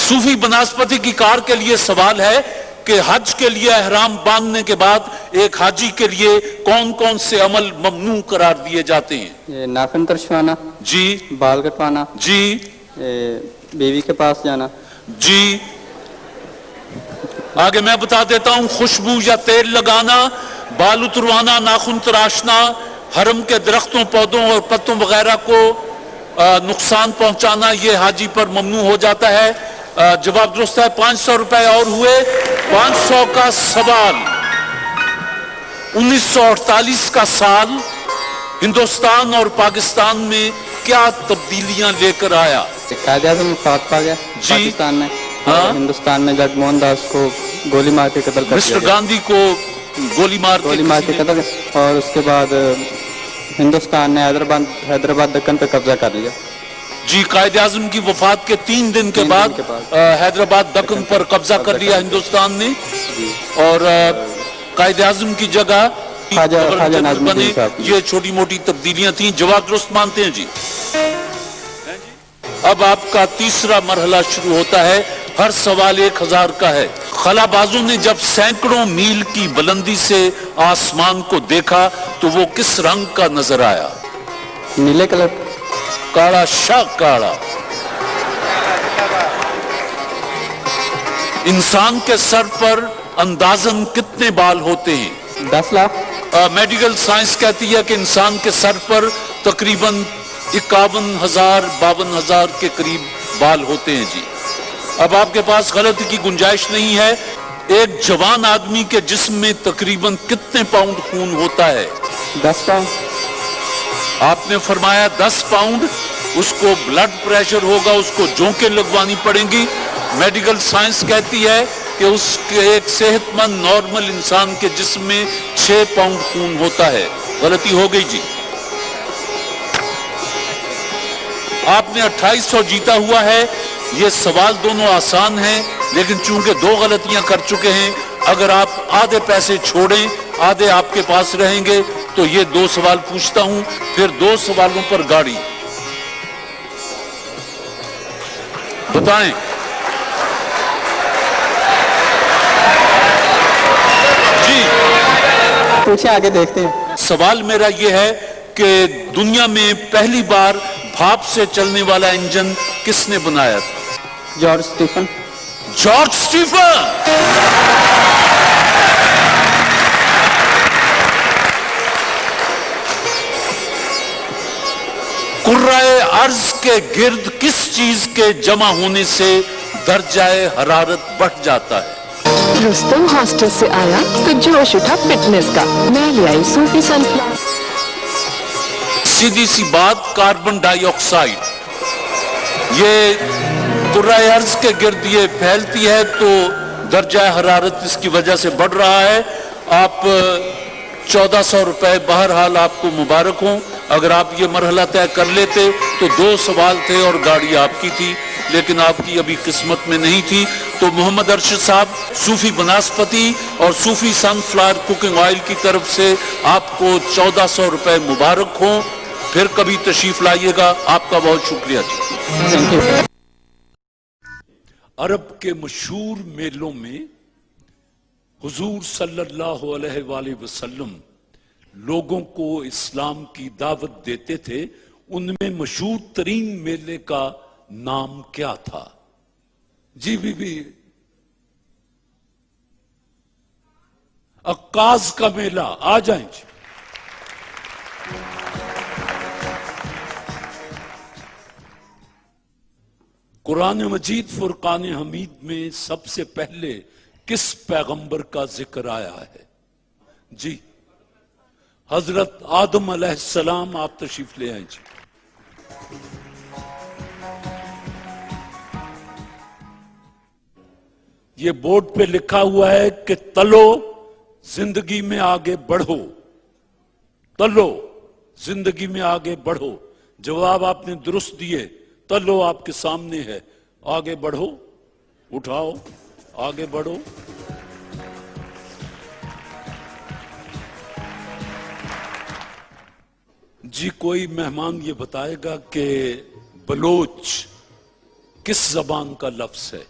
[SPEAKER 1] सूफी बनास्पति की कार के लिए सवाल है कि हज के लिए एहराम बांधने के बाद एक हाजी के लिए कौन कौन से अमल ममनू करार दिए जाते हैं?
[SPEAKER 7] ये नाखून तरशवाना
[SPEAKER 1] जी,
[SPEAKER 7] बाल कटवाना
[SPEAKER 1] जी,
[SPEAKER 7] बीवी के पास जाना
[SPEAKER 1] जी। आगे मैं बता देता हूं, खुशबू या तेल लगाना, बाल उतरवाना, नाखून तराशना, हरम के दरख्तों, पौधों और पत्तों वगैरह को नुकसान पहुंचाना, ये हाजी पर ममनू हो जाता है। जवाब दुरुस्त है। 500 रुपए और हुए। 500 का सवाल, 1948 का साल हिंदुस्तान और पाकिस्तान में क्या तब्दीलियां लेकर आया?
[SPEAKER 7] कायदे-ए-आज़म वफात पा गया पाकिस्तान में। हाँ? हिंदुस्तान में जग मोहन दास को गोली मार के कत्ल कर दिया।
[SPEAKER 1] मिस्टर गांधी को गोली मार के
[SPEAKER 7] कत्ल, और उसके बाद हिंदुस्तान ने हैदराबाद दक्कन पे कब्जा कर लिया
[SPEAKER 1] जी। कायदे आज़म की वफात के 3 दिन के बाद हैदराबाद दक्कन पर कब्जा कर लिया हिंदुस्तान ने। और कायदे आज़म की जगह बने। ये छोटी मोटी तब्दीलियां थी। जवाब दुरुस्त मानते हैं जी। अब आपका तीसरा मरहला शुरू होता है। हर सवाल 1000 का है। खलाबाजों ने जब सैकड़ों मील की बुलंदी से आसमान को देखा तो वो किस रंग का नजर आया?
[SPEAKER 7] नीले कलर।
[SPEAKER 1] काला, शाह काला। इंसान के सर पर अंदाजन कितने बाल होते हैं?
[SPEAKER 7] 10 लाख।
[SPEAKER 1] मेडिकल साइंस कहती है कि इंसान के सर पर तकरीबन 51,000 52,000 के करीब बाल होते हैं जी। अब आपके पास गलती की गुंजाइश नहीं है। एक जवान आदमी के जिस्म में तकरीबन कितने पाउंड खून होता है?
[SPEAKER 7] 10 पाउंड।
[SPEAKER 1] آپ نے فرمایا 10 پاؤنڈ، اس کو بلڈ پریشر ہوگا، اس کو جونکیں لگوانی پڑیں گی۔ میڈیکل سائنس کہتی ہے کہ اس کے ایک صحت مند نارمل انسان کے جسم میں 6 پاؤنڈ خون ہوتا ہے۔ غلطی ہو گئی جی۔ آپ نے 2800 جیتا ہوا ہے۔ یہ سوال دونوں آسان ہیں، لیکن چونکہ 2 غلطیاں کر چکے ہیں، اگر آپ آدھے پیسے چھوڑیں، آدھے آپ کے پاس رہیں گے، تو یہ 2 سوال پوچھتا ہوں، پھر 2 سوالوں پر گاڑی۔ بتائیں۔ جی
[SPEAKER 7] پوچھیں، آگے دیکھتے ہیں۔
[SPEAKER 1] سوال میرا یہ ہے کہ دنیا میں پہلی بار بھاپ سے چلنے والا انجن کس نے بنایا تھا؟
[SPEAKER 7] George Stephen.
[SPEAKER 1] George Stephen! کرۂ ارض کے گرد کس چیز کے جمع ہونے سے درجہ حرارت بڑھ جاتا ہے؟
[SPEAKER 6] رستم ہاسٹل سے آیا تو جوش اٹھا فٹنس کا، میں لے آئی صوفی سن فلاور۔
[SPEAKER 1] سیدھی سی بات، کاربن ڈائی آکسائڈ یہ کرۂ ارض کے گرد یہ پھیلتی ہے تو درجہ حرارت اس کی وجہ سے بڑھ رہا ہے۔ آپ 1400 روپے بہرحال آپ کو مبارک ہوں۔ اگر آپ یہ مرحلہ طے کر لیتے تو 2 سوال تھے اور گاڑی آپ کی تھی، لیکن آپ کی ابھی قسمت میں نہیں تھی۔ تو محمد ارشد صاحب، صوفی بناسپتی اور صوفی سن فلاور کوکنگ آئل کی طرف سے آپ کو 1400 روپے مبارک ہوں۔ پھر کبھی تشریف لائیے گا۔ آپ کا بہت شکریہ جی۔ عرب کے مشہور میلوں میں حضور صلی اللہ علیہ وآلہ وسلم لوگوں کو اسلام کی دعوت دیتے تھے۔ ان میں مشہور ترین میلے کا نام کیا تھا؟ جی بی بی، عکاظ کا میلہ۔ آ جائیں جی۔ قرآن مجید فرقان حمید میں سب سے پہلے کس پیغمبر کا ذکر آیا ہے؟ جی حضرت آدم علیہ السلام۔ آپ تشریف لے آئیں جی۔ یہ بورڈ پہ لکھا ہوا ہے کہ تلو زندگی میں آگے بڑھو، تلو زندگی میں آگے بڑھو۔ جواب آپ نے درست دیے۔ تلو آپ کے سامنے ہے، آگے بڑھو، اٹھاؤ، آگے بڑھو۔ جی کوئی مہمان یہ بتائے گا کہ بلوچ کس زبان کا لفظ ہے؟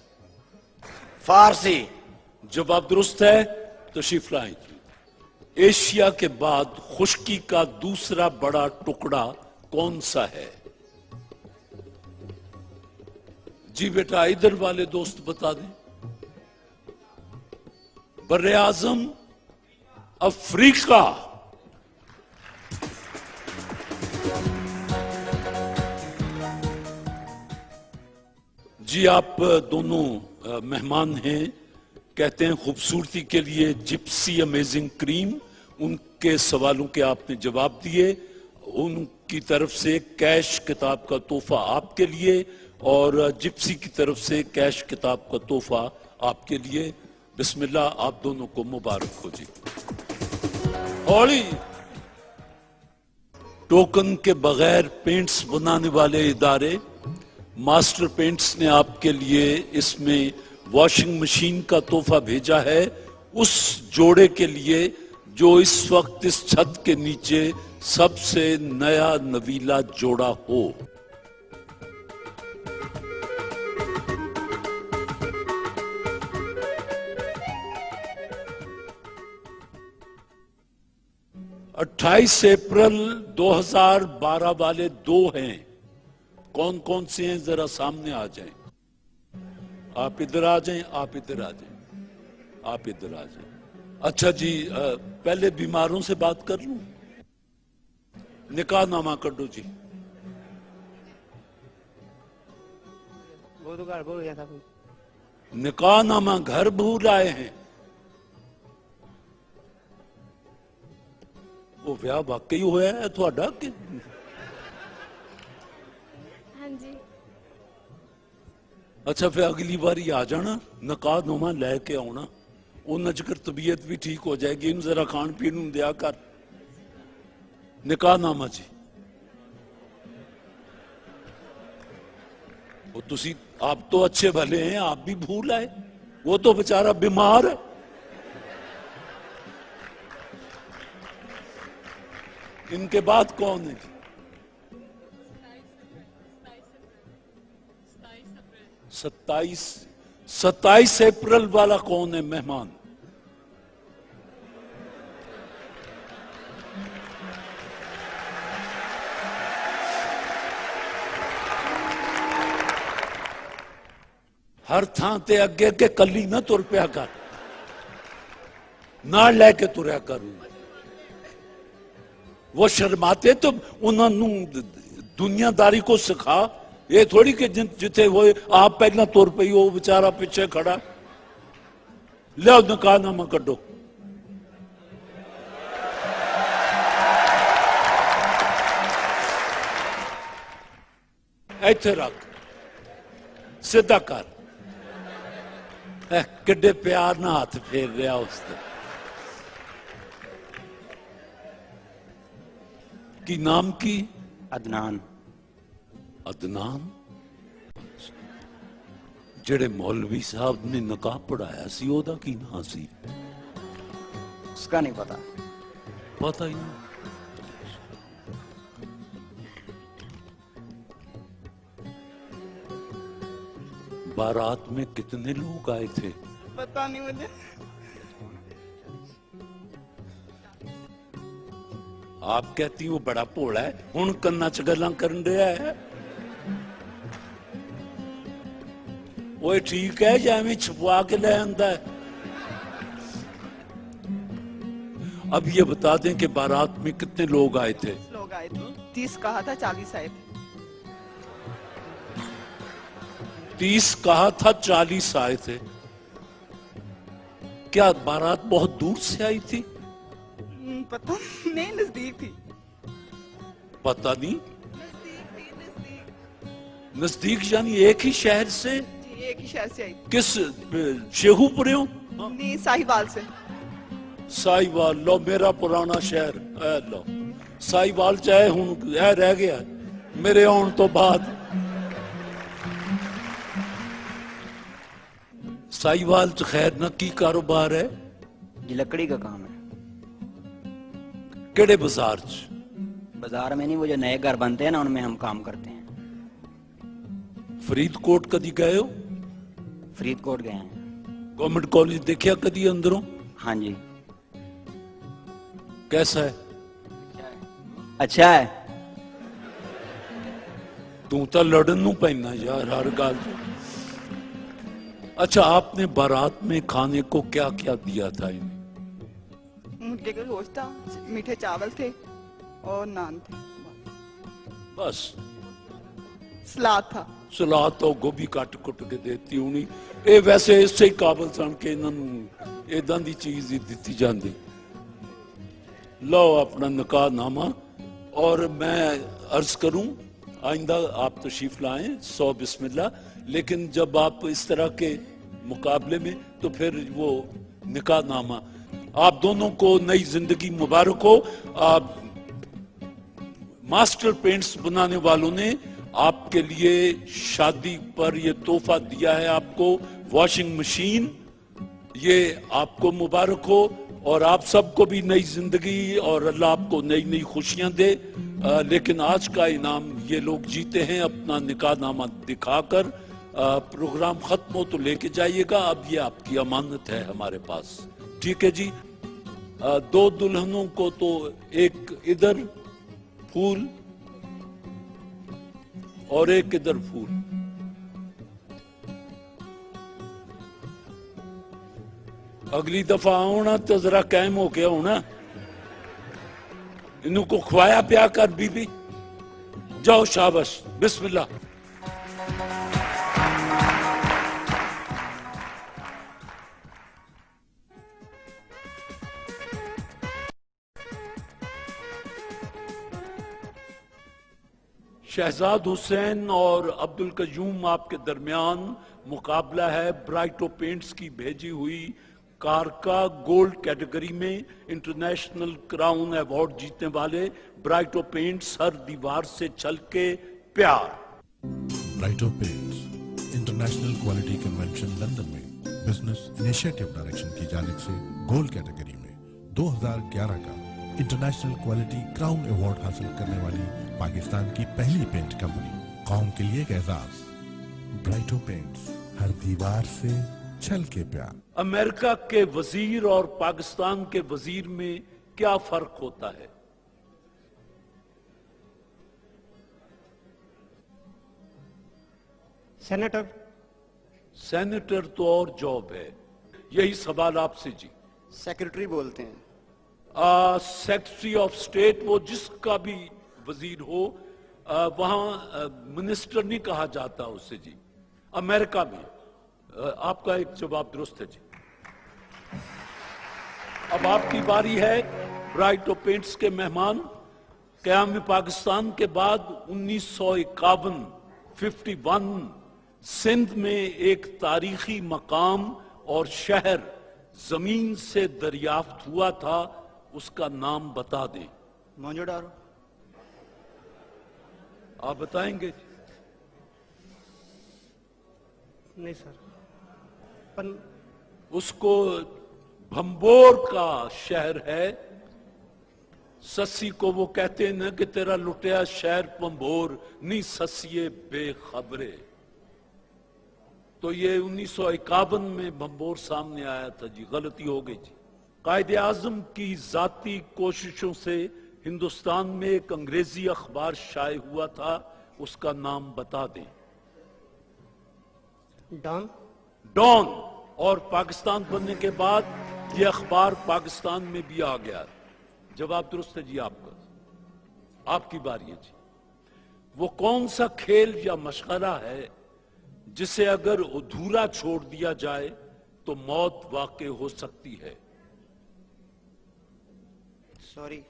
[SPEAKER 8] فارسی۔
[SPEAKER 1] جواب درست ہے، تشریف لائیں جی۔ ایشیا کے بعد خشکی کا دوسرا بڑا ٹکڑا کون سا ہے؟ جی بیٹا ادھر والے دوست بتا دیں۔ بر اعظم افریقہ۔ جی آپ دونوں مہمان ہیں، کہتے ہیں خوبصورتی کے لیے جپسی امیزنگ کریم۔ ان کے سوالوں کے آپ نے جواب دیے۔ ان کی طرف سے کیش کتاب کا تحفہ آپ کے لیے اور جپسی کی طرف سے کیش کتاب کا تحفہ آپ کے لیے۔ بسم اللہ، آپ دونوں کو مبارک ہو جی۔ ہولی ٹوکن کے بغیر پینٹس بنانے والے ادارے ماسٹر پینٹس نے آپ کے لیے اس میں واشنگ مشین کا تحفہ بھیجا ہے، اس جوڑے کے لیے جو اس وقت اس چھت کے نیچے سب سے نیا نویلا جوڑا ہو۔ اٹھائیس اپریل 2012 والے 2 ہیں، کون کون سے ہیں؟ ذرا سامنے آ جائیں۔ آپ ادھر آ جائیں، آپ ادھر آ جائیں، آپ ادھر آ جائیں۔ اچھا جی، پہلے بیماروں سے بات کر لوں۔ نکاح نامہ کر دو جی۔ نکاح نامہ گھر بھول آئے ہیں، ਉਹ ਵਿਆਹ ਵਾਕਈ ਹੋਇਆ ਹੈ ਤੁਹਾਡਾ ਕਿ
[SPEAKER 10] हाँ जी
[SPEAKER 1] ਅੱਛਾ ਫਿਰ ਅਗਲੀ ਵਾਰੀ ਆ ਜਾਣਾ ਨਕਾਹ ਨੁਮਾ ਲੈ ਕੇ ਆਉਣਾ ਉਹਨਾਂ ਚਿਰ ਤਬੀਅਤ ਵੀ ਠੀਕ ਹੋ ਜਾਏਗੀ ਇਹਨੂੰ ਜ਼ਰਾ ਖਾਣ ਪੀਣ ਨੂੰ ਦਿਆ ਕਰ ਨਿਕਾਹ ਨਾਮਾ ਜੀ वो तुसी आप तो अच्छे भले हैं आप भी भूल आए वो तो बेचारा बीमार है इनके बाद कौन है 27 अप्रैल वाला कौन है मेहमान हर थां ते अगे अगे कली ना तुर पिया कर ना लैके तुरया कर वो शर्माते तो उन्होंने दुनियादारी को सिखा ये थोड़ी कि जिथे वो आप पहला तुर पई वो बेचारा पीछे खड़ा लो निकाहनामा कड्डो इत्थे रख सीधा कर किड्डे प्यार ना हाथ फेर रहा उसने की नाम की
[SPEAKER 8] अदनान
[SPEAKER 1] अदनान जेड़े मौलवी साहब ने नकाह पढ़ाया सी ओदा की नाम सी
[SPEAKER 8] उसका नहीं पता
[SPEAKER 1] पता ही नहीं बारात में कितने लोग आए थे
[SPEAKER 8] पता नहीं मुझे
[SPEAKER 1] आप कहती वो बड़ा भोला है हुण कन्ना च गल्लां करन रहा है वो ठीक है या एवें छुपवा के ले आंदा है अब ये बता दें कि बारात में कितने लोग आए थे
[SPEAKER 11] लोग आए थे 30 कहा था 40 आए थे
[SPEAKER 1] 30 कहा था 40 आए थे क्या बारात बहुत दूर से आई थी
[SPEAKER 11] पता नहीं नजदीक थी
[SPEAKER 1] पता नहीं नजदीक यानी एक ही शहर से
[SPEAKER 11] जी एक ही शहर से आई
[SPEAKER 1] किस शेखुपुरे हो
[SPEAKER 11] नहीं साहिवाल से
[SPEAKER 1] साहिवाल लो मेरा पुराना शहर लो साहिवाल चाहे हूं रह गया मेरे आने तो बाद साहिवाल च खैर ना की कारोबार है
[SPEAKER 8] जी लकड़ी का काम है
[SPEAKER 1] केड़े बाजार च
[SPEAKER 8] बाजार में नहीं वो जो नए घर बनते हैं ना उनमें हम काम करते हैं
[SPEAKER 1] फरीदकोट कदी गए हो
[SPEAKER 8] फरीदकोट गए हैं
[SPEAKER 1] गवर्नमेंट कॉलेज देखिया कदी अंदरों
[SPEAKER 8] हाँ जी
[SPEAKER 1] कैसा है
[SPEAKER 8] अच्छा है
[SPEAKER 1] तू तो लड़न नू पैना यार हर गल अच्छा आपने बारात में खाने को क्या क्या दिया था इन्हें
[SPEAKER 11] मुर्गे का गोश्त था मीठे चावल थे और नान थे
[SPEAKER 1] बस
[SPEAKER 11] सलाद था
[SPEAKER 1] सलाद तो गोभी कट कुट के देती होनी ये वैसे इससे ही काबल सन के इन्होंने इदां दी चीज ही दी जाती लो अपना निकाह नामा और मैं अर्ज करूं आइंदा आप तशरीफ लाएं 100 बिस्मिल्लाह लेकिन जब आप इस तरह के मुकाबले में तो फिर वो निकाह नामा आप दोनों को नई जिंदगी मुबारक हो मास्टर पेंट्स बनाने वालों ने आपके लिए शादी पर ये तोहफा दिया है आपको वॉशिंग मशीन ये आपको मुबारक हो और आप सबको भी नई जिंदगी और अल्लाह आपको नई नई खुशियां दे लेकिन आज का इनाम ये लोग जीते हैं अपना निकाह नामा दिखाकर प्रोग्राम खत्म हो तो लेके जाइएगा अब ये आपकी अमानत है हमारे पास ठीक है जी 2 दुल्हनों को तो एक इधर फूल और एक इधर फूल अगली दफा आना तो जरा कायम हो गया होना इनको खुआया प्या कर बीबी जाओ शाबाश बिस्मिल्लाह शहजाद हुसैन और अब्दुल कयूम आपके दरमियान मुकाबला है ब्राइटो पेंट्स की भेजी हुई कार का गोल्ड कैटेगरी में इंटरनेशनल क्राउन अवार्ड जीतने वाले ब्राइटो पेंट्स हर दीवार से छल के प्यार।
[SPEAKER 10] Brighto paints international quality convention London में बिजनेस इनिशिएटिव डायरेक्शन की जानिब से गोल्ड कैटेगरी में 2011 का इंटरनेशनल क्वालिटी क्राउन अवार्ड हासिल करने वाली पाकिस्तान की पहली पेंट कंपनी, कौम के लिए एक एजाज। ब्राइटो पेंट्स हर दीवार से छल के प्यार।
[SPEAKER 1] अमेरिका के वजीर और पाकिस्तान के वजीर में क्या फर्क होता है?
[SPEAKER 12] सेनेटर।
[SPEAKER 1] सेनेटर तो और जॉब है। यही सवाल आपसे जी।
[SPEAKER 12] सेक्रेटरी बोलते हैं।
[SPEAKER 1] सेक्रेटरी ऑफ स्टेट, वो जिसका भी वजीर हो, वहां मिनिस्टर नहीं कहा जाता उससे जी। अमेरिका में आपका एक जवाब दुरुस्त है जी। अब आपकी बारी है। ब्राइटो पेंट्स के मेहमान, क़याम पाकिस्तान के बाद 1951 सिंध में एक तारीखी मकाम और शहर जमीन से दरियाफ्त हुआ था, उसका नाम बता दें।
[SPEAKER 12] मोंजोडारो।
[SPEAKER 1] आप बताएंगे?
[SPEAKER 12] नहीं सर।
[SPEAKER 1] उसको भंबोर का शहर है। ससी को वो कहते हैं ना कि तेरा लुटिया शहर भंबोर, नहीं ससिए बेखबरे। तो ये 1951 में भंबोर सामने आया था जी। गलती हो गई जी। कायदे आजम की जाती कोशिशों से हिंदुस्तान में एक अंग्रेजी अखबार शाये हुआ था, उसका नाम बता दें।
[SPEAKER 12] डॉन।
[SPEAKER 1] डॉन। और पाकिस्तान बनने के बाद ये अखबार पाकिस्तान में भी आ गया। जवाब दुरुस्त है जी आपका। आपकी बारी है जी। वो कौन सा खेल या मशगला है जिसे अगर अधूरा छोड़ दिया जाए तो मौत वाक़ई हो सकती है?
[SPEAKER 12] सॉरी।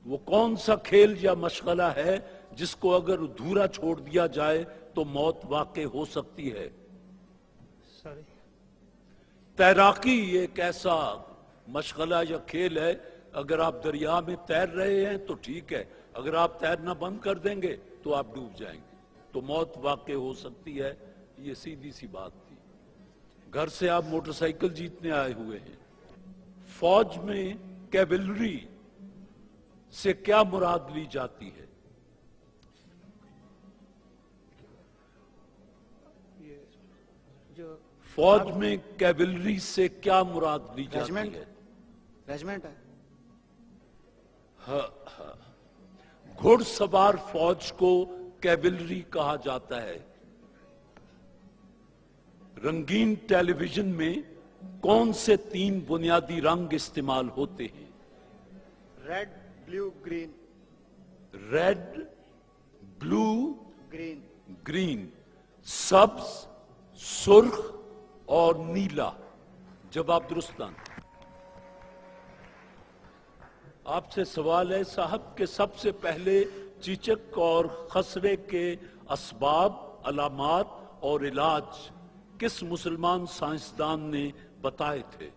[SPEAKER 1] वो कौन सा खेल या मशगला है जिसको अगर अधूरा छोड़ दिया जाए तो मौत वाक़ई हो सकती है?
[SPEAKER 12] सॉरी।
[SPEAKER 1] तैराकी एक ऐसा मशगला या खेल है, अगर आप दरिया में तैर रहे हैं तो ठीक है, अगर आप तैरना बंद कर देंगे तो आप डूब जाएंगे, तो मौत वाक़ई हो सकती है। ये सीधी सी बात थी। घर से आप मोटरसाइकिल जीतने आए हुए हैं। फौज में कैवलरी से क्या मुराद ली जाती है?
[SPEAKER 12] जो
[SPEAKER 1] फौज में कैवलरी से क्या मुराद ली जाती है?
[SPEAKER 12] रेजिमेंट है।
[SPEAKER 1] हाँ। घुड़सवार फौज को कैवलरी कहा जाता है। रंगीन टेलीविजन में कौन से 3 बुनियादी रंग इस्तेमाल होते हैं?
[SPEAKER 12] Red, blue, green.
[SPEAKER 1] Red, blue,
[SPEAKER 12] green.
[SPEAKER 1] Green. सब्ज, सुर्ख और नीला। जवाब दुरुस्तान। आपसे सवाल है साहब कि सबसे पहले चीचक और खसरे के असबाब, अलामात और इलाज किस मुसलमान साइंसदान ने बताए थे?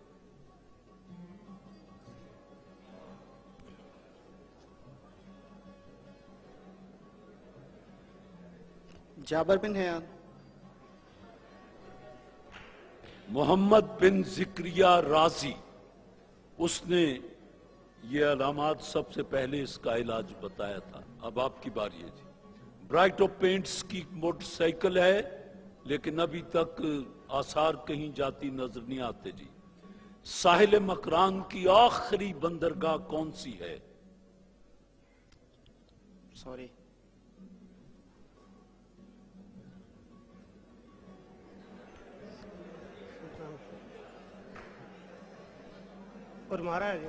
[SPEAKER 12] जाबर बिन हयान।
[SPEAKER 1] मोहम्मद बिन जिक्रिया राजी, उसने ये अलामात सबसे पहले इसका इलाज बताया था। अब आपकी बारी है जी। ब्राइटो पेंट्स की मोटरसाइकिल है, लेकिन अभी तक आसार कहीं जाती नजर नहीं आते जी। साहिल मकरान की आखिरी बंदरगाह कौन सी है?
[SPEAKER 12] सॉरी। और मारा है जी।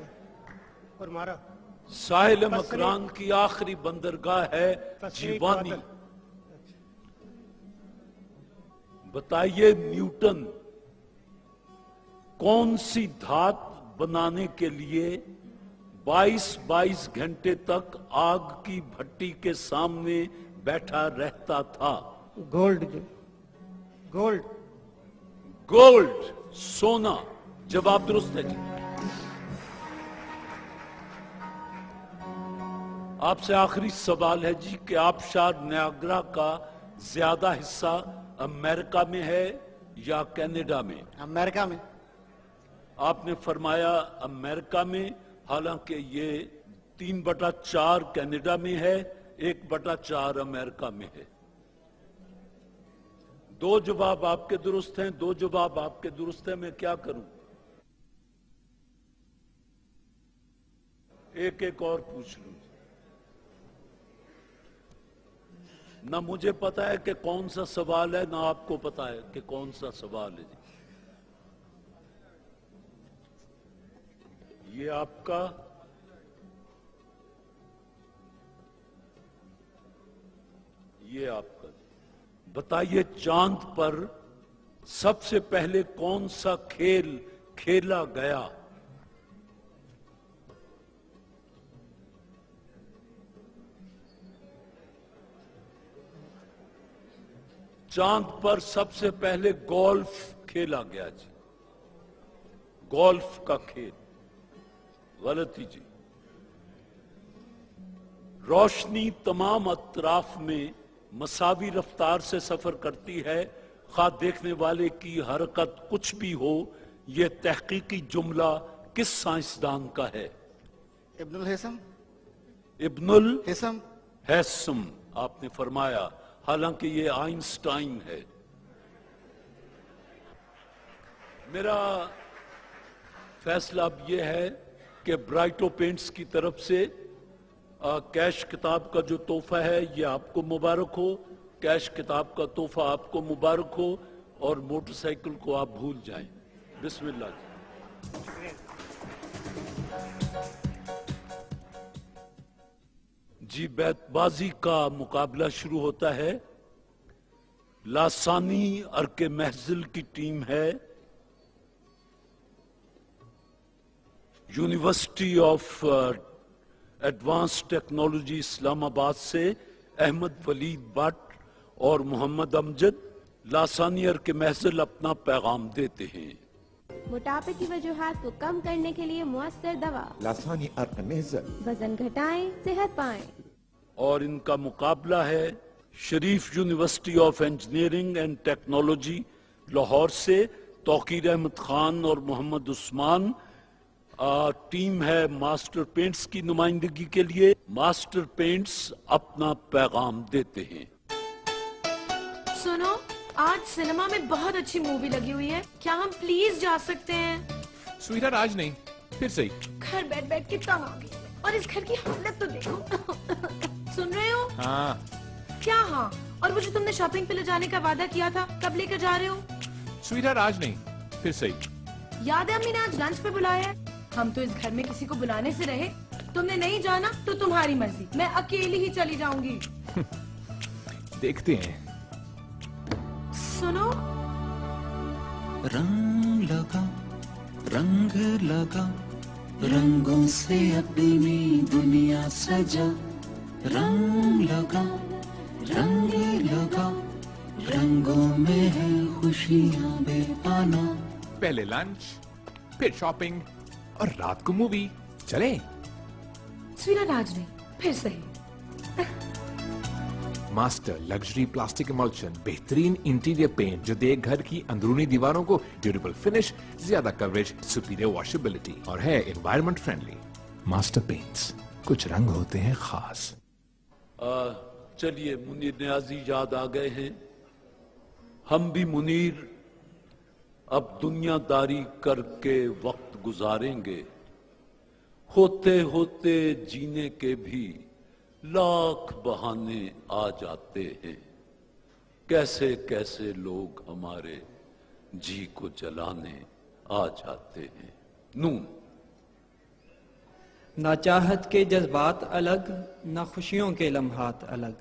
[SPEAKER 12] और मारा।
[SPEAKER 1] साहिल मकरान की आखिरी बंदरगाह है जीवानी। बताइए न्यूटन कौन सी धात बनाने के लिए 22-22 घंटे तक आग की भट्टी के सामने बैठा रहता था।
[SPEAKER 12] गोल्ड गोल्ड
[SPEAKER 1] गोल्ड, सोना। जवाब दुरुस्त है जी। आपसे आखिरी सवाल है जी कि आबशार नायग्रा का ज्यादा हिस्सा अमेरिका में है या कनाडा में?
[SPEAKER 12] अमेरिका में।
[SPEAKER 1] आपने फरमाया अमेरिका में, हालांकि ये 3/4 कनाडा में है, 1/4 अमेरिका में है। 2 जवाब आपके दुरुस्त हैं, 2 जवाब आपके दुरुस्त हैं। मैं क्या करूं? एक और पूछ लूं। ना मुझे पता है कि कौन सा सवाल है, ना आपको पता है कि कौन सा सवाल है जी। ये आपका बताइए, चांद पर सबसे पहले कौन सा खेल खेला गया? चांद पर सबसे पहले गोल्फ खेला गया जी। गोल्फ का खेल गलत ही जी। रोशनी तमाम अतराफ में मसावी रफ्तार से सफर करती है, खा देखने वाले की हरकत कुछ भी हो। यह तहकीकी जुमला किस साइंसदान का है?
[SPEAKER 12] इब्नुल हैसम।
[SPEAKER 1] इब्नुल
[SPEAKER 12] हैसम।
[SPEAKER 1] हैसम आपने फरमाया, हालांकि ये आइंस्टाइन है। मेरा फैसला अब यह है कि ब्राइटो पेंट्स की तरफ से कैश किताब का जो तोहफा है ये आपको मुबारक हो। कैश किताब का तोहफा आपको मुबारक हो और मोटरसाइकिल को आप भूल जाएं। बिस्मिल्लाह जी। बैतबाजी का मुकाबला शुरू होता है। लासानी अर्के महजिल की टीम है। University of advance technology Islamabad से अहमद वलीद भट्ट और मोहम्मद अमजद लासानियर के महजिल अपना पैगाम देते हैं।
[SPEAKER 2] मोटापे की वजूहात को कम करने के लिए मुअस्सर दवा
[SPEAKER 3] लासानी अर्क महजिल।
[SPEAKER 2] वजन घटाएं, सेहत पाएं।
[SPEAKER 1] और इनका मुकाबला है Sharif university of engineering and technology Lahore से तौकीर अहमद खान और मोहम्मद उस्मान। टीम है मास्टर पेंट्स की नुमाइंदगी के लिए। मास्टर पेंट्स अपना पैगाम देते हैं।
[SPEAKER 9] सुनो, आज सिनेमा में बहुत अच्छी मूवी लगी हुई है, क्या हम प्लीज जा सकते हैं?
[SPEAKER 22] स्वीटर आज नहीं, फिर सही।
[SPEAKER 9] घर बैठ बैठ के तंग आ गई, और इस घर की हालत तो देखो। सुन रहे हो?
[SPEAKER 22] हाँ।
[SPEAKER 9] क्या हाँ? और वो जो तुमने शॉपिंग पे ले जाने का वादा किया था, कब लेकर जा रहे हो?
[SPEAKER 22] स्वीटर आज नहीं, फिर सही।
[SPEAKER 9] याद है अम्मी ने आज लंच पे बुलाया है? हम तो इस घर में किसी को बुलाने से रहे। तुमने नहीं जाना तो तुम्हारी मर्जी, मैं अकेली ही चली जाऊंगी।
[SPEAKER 22] देखते हैं।
[SPEAKER 9] सुनो,
[SPEAKER 24] रंग लगा, रंग लगा, रंगों से अपनी दुनिया सजा। रंग लगा, रंग लगा, रंगों में है खुशियां बेपाना।
[SPEAKER 22] पहले लंच, फिर शॉपिंग और रात को मूवी। चले?
[SPEAKER 9] स्वीटर आज नहीं, फिर सही।
[SPEAKER 22] मास्टर लग्जरी प्लास्टिक इमल्शन, बेहतरीन इंटीरियर पेंट जो दे घर की अंदरूनी दीवारों को ड्यूरेबल फिनिश, ज्यादा कवरेज, सुपीरियर वॉशेबिलिटी और है एनवायरनमेंट फ्रेंडली। मास्टर पेंट्स, कुछ रंग होते हैं खास।
[SPEAKER 1] चलिए, मुनीर नियाजी याद आ गए हैं। हम भी मुनीर अब दुनियादारी करके वक्त गुजारेंगे। होते होते जीने के भी लाख बहाने आ जाते हैं। कैसे कैसे लोग हमारे जी को जलाने आ जाते हैं। नून।
[SPEAKER 7] ना चाहत के जज्बात अलग, ना खुशियों के लम्हात अलग,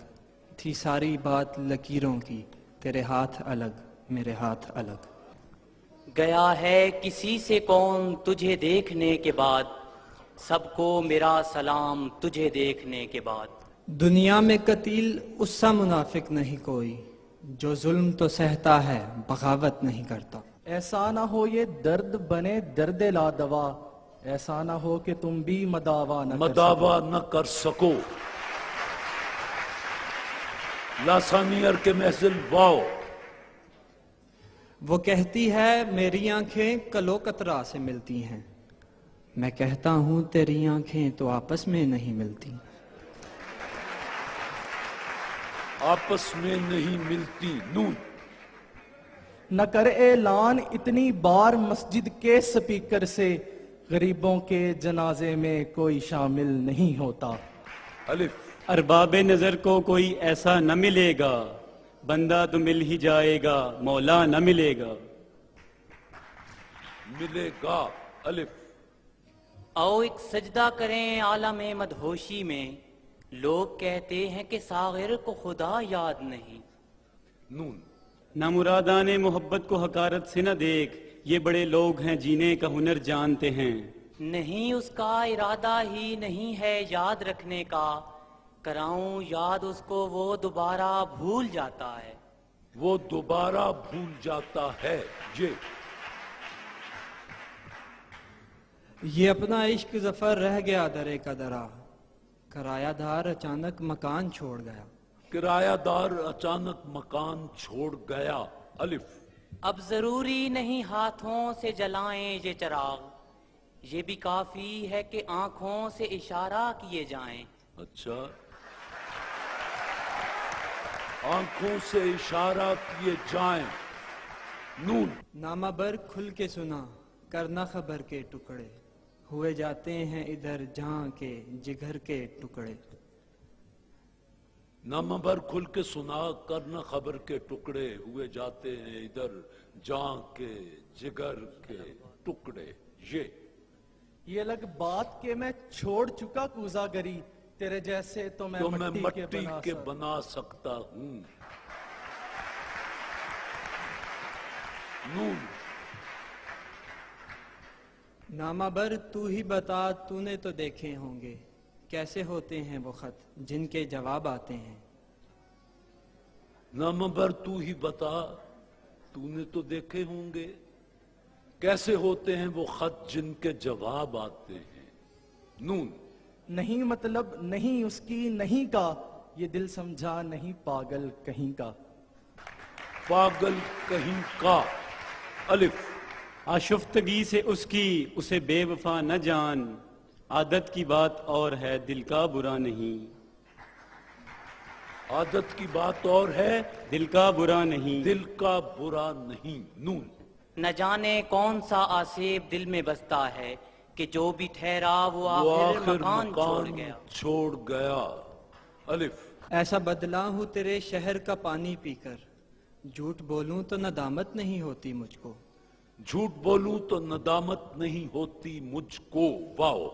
[SPEAKER 7] थी सारी बात लकीरों की, तेरे हाथ अलग मेरे हाथ अलग।
[SPEAKER 25] गया है किसी से कौन तुझे देखने के बाद,
[SPEAKER 4] سب کو میرا سلام تجھے دیکھنے کے بعد۔
[SPEAKER 7] دنیا میں قتیل اس سا منافق نہیں کوئی جو ظلم تو سہتا ہے بغاوت نہیں کرتا۔
[SPEAKER 13] ایسا نہ ہو یہ درد بنے درد لا دوا، ایسا نہ ہو کہ تم بھی مداوا نہ
[SPEAKER 1] کر سکو۔ لاسانیئر کے محضل واو۔
[SPEAKER 7] وہ کہتی ہے میری آنکھیں کلو قطرہ سے ملتی ہیں، میں کہتا ہوں تیری آنکھیں تو آپس میں نہیں ملتی۔
[SPEAKER 1] آپس میں نہیں ملتی۔ نون۔
[SPEAKER 13] نہ کر اعلان اتنی بار مسجد کے سپیکر سے، غریبوں کے جنازے میں کوئی شامل نہیں ہوتا۔
[SPEAKER 1] الف۔
[SPEAKER 14] ارباب نظر کو کوئی ایسا نہ ملے گا، بندہ تو مل ہی جائے گا، مولا نہ ملے گا۔
[SPEAKER 1] ملے گا۔ الف۔
[SPEAKER 4] آؤ ایک سجدہ کریں عالم مدہوشی میں، لوگ کہتے ہیں کہ ساغر کو خدا یاد نہیں۔
[SPEAKER 1] نون۔
[SPEAKER 14] نہ مرادان محبت کو حقارت سے نہ دیکھ، یہ بڑے لوگ ہیں جینے کا ہنر جانتے ہیں۔
[SPEAKER 4] نہیں اس کا ارادہ ہی نہیں ہے یاد رکھنے کا، کراؤں یاد اس کو وہ دوبارہ بھول جاتا ہے۔
[SPEAKER 1] وہ دوبارہ بھول جاتا ہے۔
[SPEAKER 7] یہ اپنا عشق ظفر رہ گیا درے کا درا، کرایہ دار اچانک مکان چھوڑ گیا۔
[SPEAKER 1] کرایہ دار اچانک مکان چھوڑ گیا۔ الف۔
[SPEAKER 4] اب ضروری نہیں ہاتھوں سے جلائیں یہ چراغ، یہ بھی کافی ہے کہ آنکھوں سے اشارہ کیے جائیں۔
[SPEAKER 1] اچھا، آنکھوں سے اشارہ کیے جائیں۔ نون۔
[SPEAKER 7] نامہ بر کھل کے سنا کرنا خبر کے ٹکڑے، ہوئے جاتے ہیں ادھر جہاں کے جگر کے ٹکڑے۔
[SPEAKER 1] نامہ بر کھل کے سنا کرنا خبر کے ٹکڑے، ہوئے جاتے ہیں ادھر جہاں کے جگر کے ٹکڑے۔
[SPEAKER 13] یہ الگ بات کہ میں چھوڑ چکا کوزہ گری، تیرے جیسے تو میں
[SPEAKER 1] مٹی کے بنا سکتا ہوں۔ نون۔
[SPEAKER 7] نامہ بر تو ہی بتا تو نے تو دیکھے ہوں گے، کیسے ہوتے ہیں وہ خط جن کے جواب آتے ہیں۔
[SPEAKER 1] نامہ بر تو ہی بتا تو نے تو دیکھے ہوں گے، کیسے ہوتے ہیں وہ خط جن کے جواب آتے ہیں۔ نون۔
[SPEAKER 13] نہیں مطلب نہیں اس کی نہیں کا، یہ دل سمجھا نہیں پاگل کہیں کا۔
[SPEAKER 1] پاگل کہیں کا۔ الف۔
[SPEAKER 14] آشفتگی سے اس کی اسے بے وفا نہ جان، عادت کی بات اور ہے دل کا برا نہیں۔
[SPEAKER 1] عادت کی بات اور ہے
[SPEAKER 14] دل کا برا نہیں۔
[SPEAKER 1] دل کا برا نہیں۔ نون۔
[SPEAKER 4] نہ جانے کون سا آسیب دل میں بستا ہے کہ جو بھی ٹھہرا وہ آخر مکان
[SPEAKER 1] چھوڑ گیا۔ الف۔
[SPEAKER 7] ایسا بدلا ہوں تیرے شہر کا پانی پی کر، جھوٹ بولوں تو ندامت نہیں ہوتی مجھ کو۔
[SPEAKER 1] جھوٹ بولوں تو ندامت نہیں ہوتی مجھ کو۔ واو۔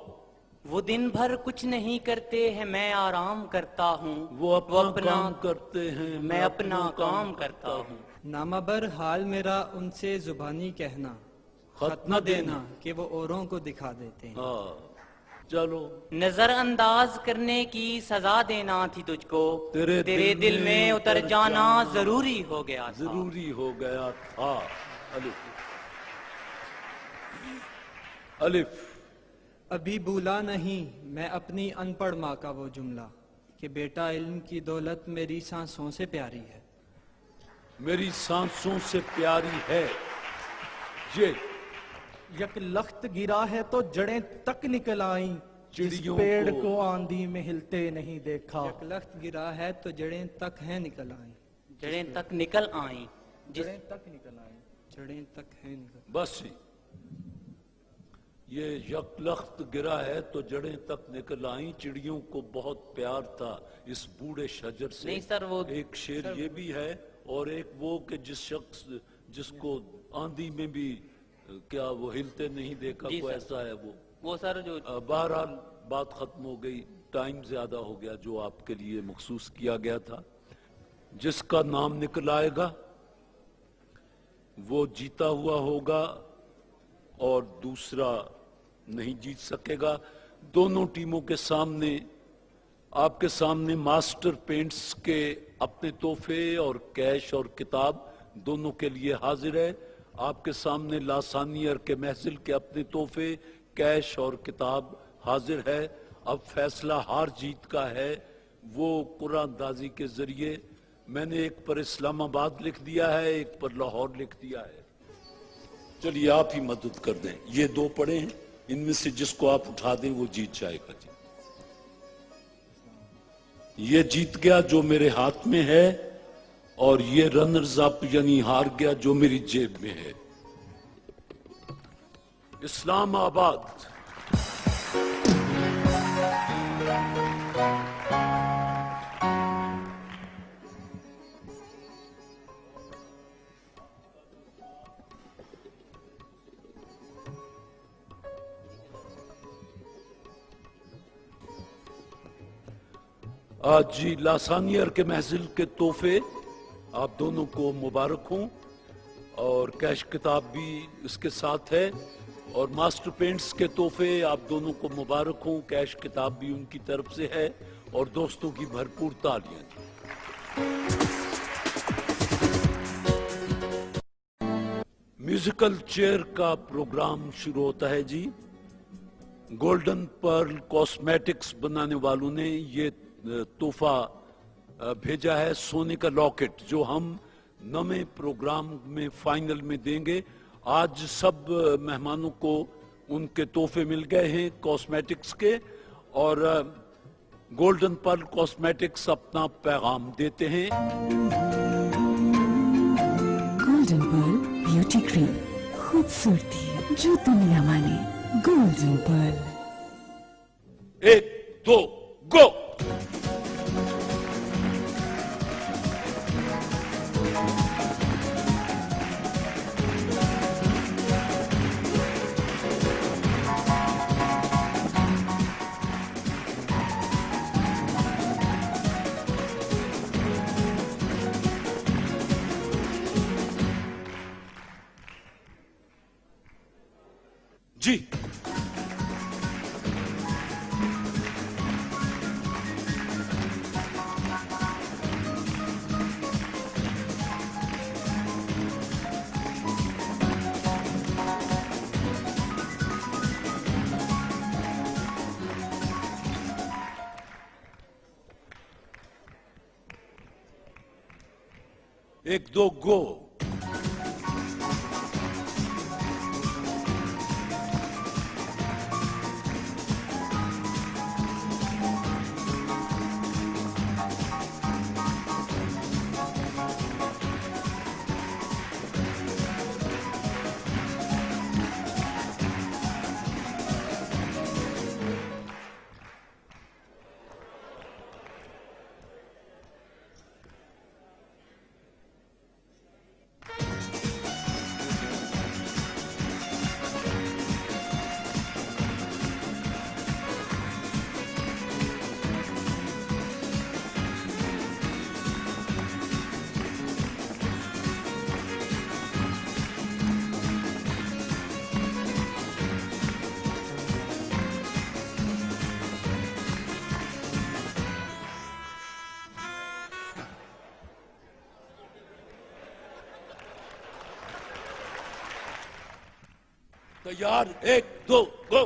[SPEAKER 4] وہ دن بھر کچھ نہیں کرتے ہیں میں آرام کرتا ہوں،
[SPEAKER 1] وہ اپنا کام کرتے ہیں
[SPEAKER 4] میں اپنا کام کرتا ہوں۔
[SPEAKER 7] نامہ بر حال میرا ان سے زبانی کہنا، خط نہ دینا کہ وہ اوروں کو دکھا دیتے ہیں۔
[SPEAKER 1] چلو۔
[SPEAKER 4] نظر انداز کرنے کی سزا دینا تھی تجھ کو، تیرے دل میں اتر جانا ضروری ہو گیا تھا۔
[SPEAKER 1] ضروری ہو گیا تھا۔ الف۔ الف۔
[SPEAKER 7] ابھی بھولا نہیں میں اپنی ان پڑھ ماں کا وہ جملہ کہ بیٹا علم کی دولت میری سانسوں سے پیاری ہے۔
[SPEAKER 1] میری سانسوں سے پیاری ہے۔
[SPEAKER 13] یک لخت گرا ہے تو جڑیں تک نکل آئیں، جس پیڑ کو آندھی میں ہلتے نہیں دیکھا۔
[SPEAKER 7] یک لخت گرا ہے تو جڑیں تک ہیں نکل آئیں،
[SPEAKER 4] جڑیں تک نکل آئیں،
[SPEAKER 13] جڑیں تک نکل آئیں،
[SPEAKER 7] جڑیں تک ہیں نکل۔
[SPEAKER 1] بس یہ یک لخت گرا ہے تو جڑیں تک نکل آئیں، چڑیوں کو بہت پیار تھا اس بوڑھے شجر سے۔
[SPEAKER 4] نہیں سر، وہ
[SPEAKER 1] ایک شعر یہ بھی ہے اور ایک وہ کہ جس شخص جس کو آندھی میں بھی کیا وہ ہلتے نہیں دیکھا، کوئی ایسا ہے وہ
[SPEAKER 4] سر جو
[SPEAKER 1] بہرحال بات ختم ہو گئی، ٹائم زیادہ ہو گیا جو آپ کے لیے مخصوص کیا گیا تھا۔ جس کا نام نکل آئے گا وہ جیتا ہوا ہوگا اور دوسرا نہیں جیت سکے گا۔ दोनों टीमों के सामने, आपके सामने मास्टर पेंट्स के अपने तोहफे और कैश और किताब दोनों के लिए हाजिर है। आपके सामने लासानियर के महफिल के अपने तोहफे, कैश और किताब हाजिर है। अब फैसला हार जीत का है, वो कुरानदाजी के जरिए। मैंने एक पर इस्लामाबाद लिख दिया है, एक पर लाहौर लिख दिया है। चलिए आप ही मदद कर दें। ये दो पड़े हैं, इनमें से जिसको आप उठा दें वो जीत जाएगा जी। ये जीत गया जो मेरे हाथ में है, और ये रनर्स अप यानी हार गया जो मेरी जेब में है। इस्लामाबाद। आज जी लासानियर के महजिल के तोहफे आप दोनों को मुबारक हों, और कैश किताब भी इसके साथ है, और मास्टर पेंट्स के तोहफे आप दोनों को मुबारक हों, कैश किताब भी उनकी तरफ से है, और दोस्तों की भरपूर तालियां। म्यूजिकल चेयर का प्रोग्राम शुरू होता है जी। गोल्डन पर्ल कॉस्मेटिक्स बनाने वालों ने ये तोहफा भेजा है, सोने का लॉकेट, जो हम नवे प्रोग्राम में फाइनल में देंगे। आज सब मेहमानों को उनके तोहफे मिल गए हैं कॉस्मेटिक्स के, और गोल्डन पर्ल कॉस्मेटिक्स अपना पैगाम देते हैं।
[SPEAKER 15] गोल्डन पर्ल ब्यूटी क्रीम, खूबसूरती जो दुनिया माने। Golden pearl.
[SPEAKER 1] 1 2 गो। जी एक दो गो। तैयार, 1 2 गो।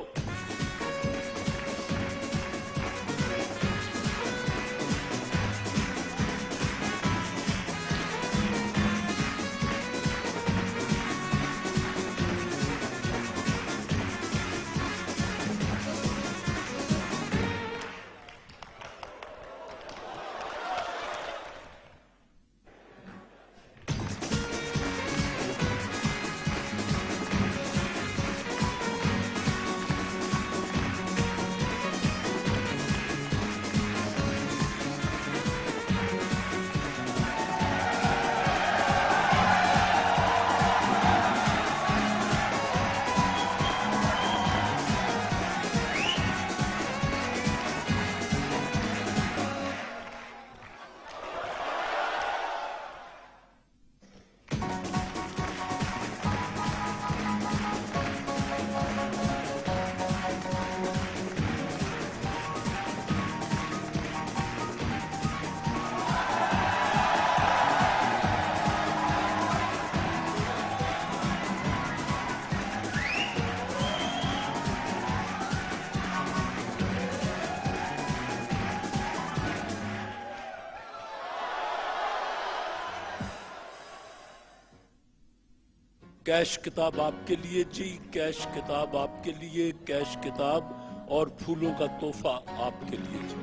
[SPEAKER 1] कैश किताब आपके लिए जी, कैश किताब आपके लिए, कैश किताब और फूलों का तोहफा आपके लिए जी।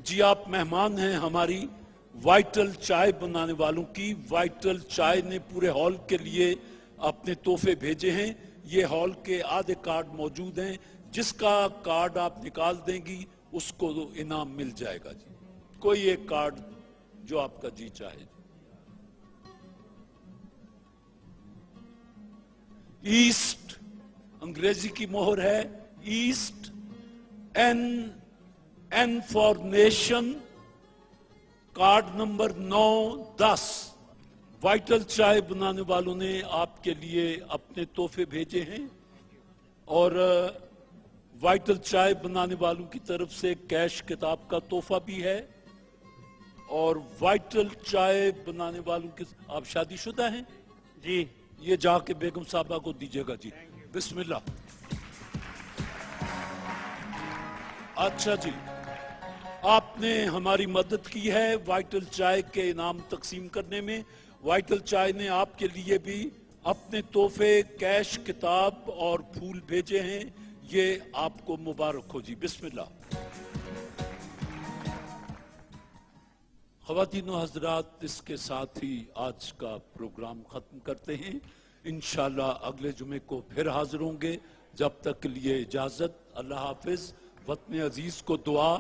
[SPEAKER 1] जी आप मेहमान हैं हमारी वाइटल चाय बनाने वालों की। वाइटल चाय ने पूरे हॉल के लिए अपने तोहफे भेजे हैं। ये हॉल के आधे कार्ड मौजूद हैं, जिसका कार्ड आप निकाल देंगी उसको इनाम मिल जाएगा जी। कोई एक कार्ड जो आपका जी चाहे। ईस्ट अंग्रेजी की मोहर है east, an for nation, card number 9-10। Vital चाय बनाने वालों ने आपके लिए अपने तोहफे भेजे हैं और वाइटल चाय बनाने वालों की तरफ से कैश किताब का तोहफा भी है। और वाइटल चाय बनाने वालों के, आप शादीशुदा हैं जी? ये जाके बेगम साहबा को दीजिएगा जी। बिस्मिल्लाह। अच्छा जी, आपने हमारी मदद की है वाइटल चाय के इनाम तकसीम करने में। वाइटल चाय ने आपके लिए भी अपने तोहफे कैश किताब और फूल भेजे हैं। ये आपको मुबारक हो जी। बिस्मिल्लाह। ख़वातीन व हज़रात, इसके साथ ही आज का प्रोग्राम खत्म करते हैं। इंशाअल्लाह अगले जुमे को फिर हाजिर होंगे। जब तक के लिए इजाजत। अल्लाह हाफिज। वतन अजीज को दुआ।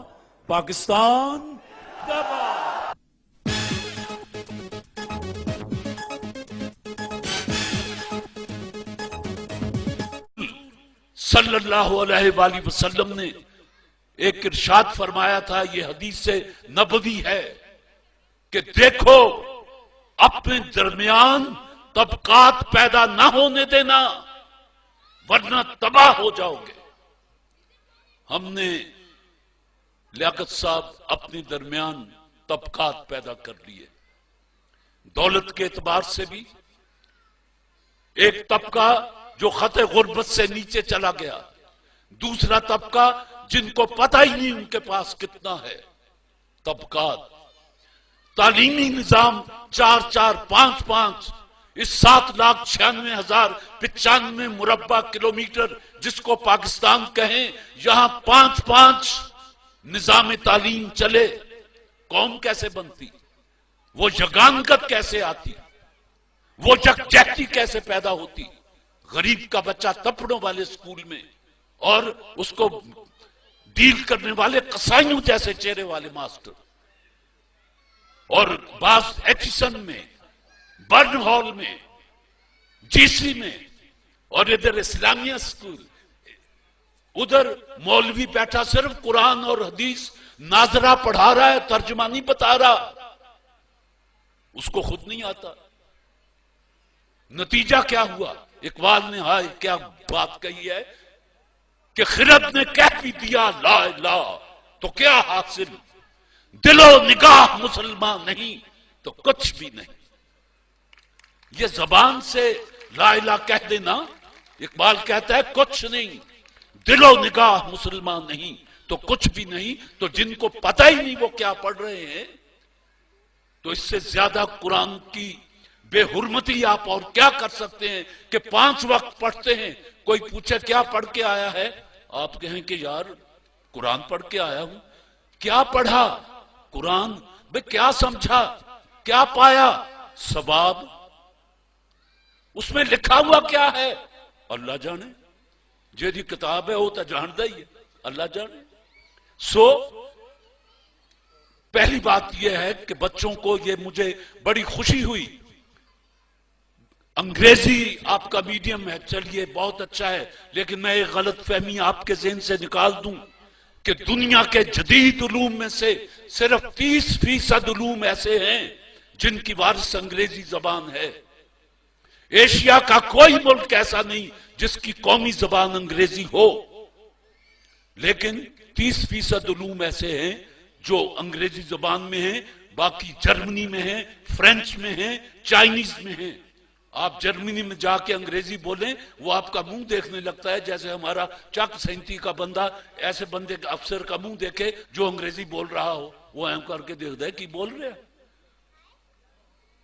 [SPEAKER 1] पाकिस्तान जिंदाबाद। सल्लल्लाहु अलैहि वसल्लम ने एक इरशाद फरमाया था, ये हदीस से नबवी है कि देखो अपने दरमियान तबकात पैदा ना होने देना वरना तबाह हो जाओगे। हमने लियाकत साहब अपने दरमियान तबकात पैदा कर लिए। दौलत के एतबार से भी एक तबका जो खते गुर्बत से नीचे चला गया, दूसरा तबका जिनको पता ही नहीं उनके पास कितना है। तबकात तालीमी निजाम 4-4, 5-5, इस 7,96,095 मुरब्बा किलोमीटर जिसको पाकिस्तान कहें, यहां 5-5 निजाम तालीम चले, कौम कैसे बनती? वो यगानगत कैसे आती? वो यकजहती कैसे पैदा होती? गरीब का बच्चा तपड़ों वाले स्कूल में और उसको डील करने वाले कसाईयों जैसे चेहरे वाले मास्टर, और बास एचिसन में, बर्न हॉल में, जीसी में, और इधर इस्लामिया स्कूल, उधर मौलवी बैठा सिर्फ कुरान और हदीस नाजरा पढ़ा रहा है, तर्जुमा नहीं बता रहा, उसको खुद नहीं आता। नतीजा क्या हुआ? इकबाल ने हाय क्या बात कही है कि खिरद ने कह भी दिया ला इलाह तो क्या हासिल, दिलो निगाह मुसलमान नहीं तो कुछ भी नहीं। ये जबान से ला इलाह कह देना, इकबाल कहता है कुछ नहीं, दिलो निगाह मुसलमान नहीं तो कुछ भी नहीं। तो जिनको पता ही नहीं वो क्या पढ़ रहे हैं, तो इससे ज्यादा कुरान की बेहुरमती आप और क्या कर सकते हैं कि 5 वक्त पढ़ते हैं। कोई पूछे क्या पढ़ के आया है, आप कहें कि यार कुरान पढ़ के आया हूं। क्या पढ़ा? कुरान। बे क्या समझा, क्या पाया? सवाब। उसमें लिखा हुआ क्या है? अल्लाह जाने। जेदी किताब है वो तो जानता ही है, अल्लाह जाने। सो पहली बात यह है कि बच्चों को, ये मुझे बड़ी खुशी हुई, अंग्रेजी आपका मीडियम है, चलिए बहुत अच्छा है, लेकिन मैं एक गलत फहमी आपके ज़हन से निकाल दूं कि दुनिया के जदीद उलूम में से सिर्फ 30% उलूम ऐसे हैं जिनकी वारिस अंग्रेजी जबान है। एशिया का कोई मुल्क ऐसा नहीं जिसकी कौमी जबान अंग्रेजी हो, लेकिन 30% उलूम ऐसे हैं जो अंग्रेजी जबान में हैं, बाकी जर्मनी में है, फ्रेंच में है, चाइनीज में है। आप जर्मनी में जाके अंग्रेजी बोलें, वो आपका मुंह देखने लगता है जैसे हमारा चक 37 का बंदा ऐसे बंदे के अफसर का मुंह देखे जो अंग्रेजी बोल रहा हो, वो एम करके देखता है कि बोल रहे हैं।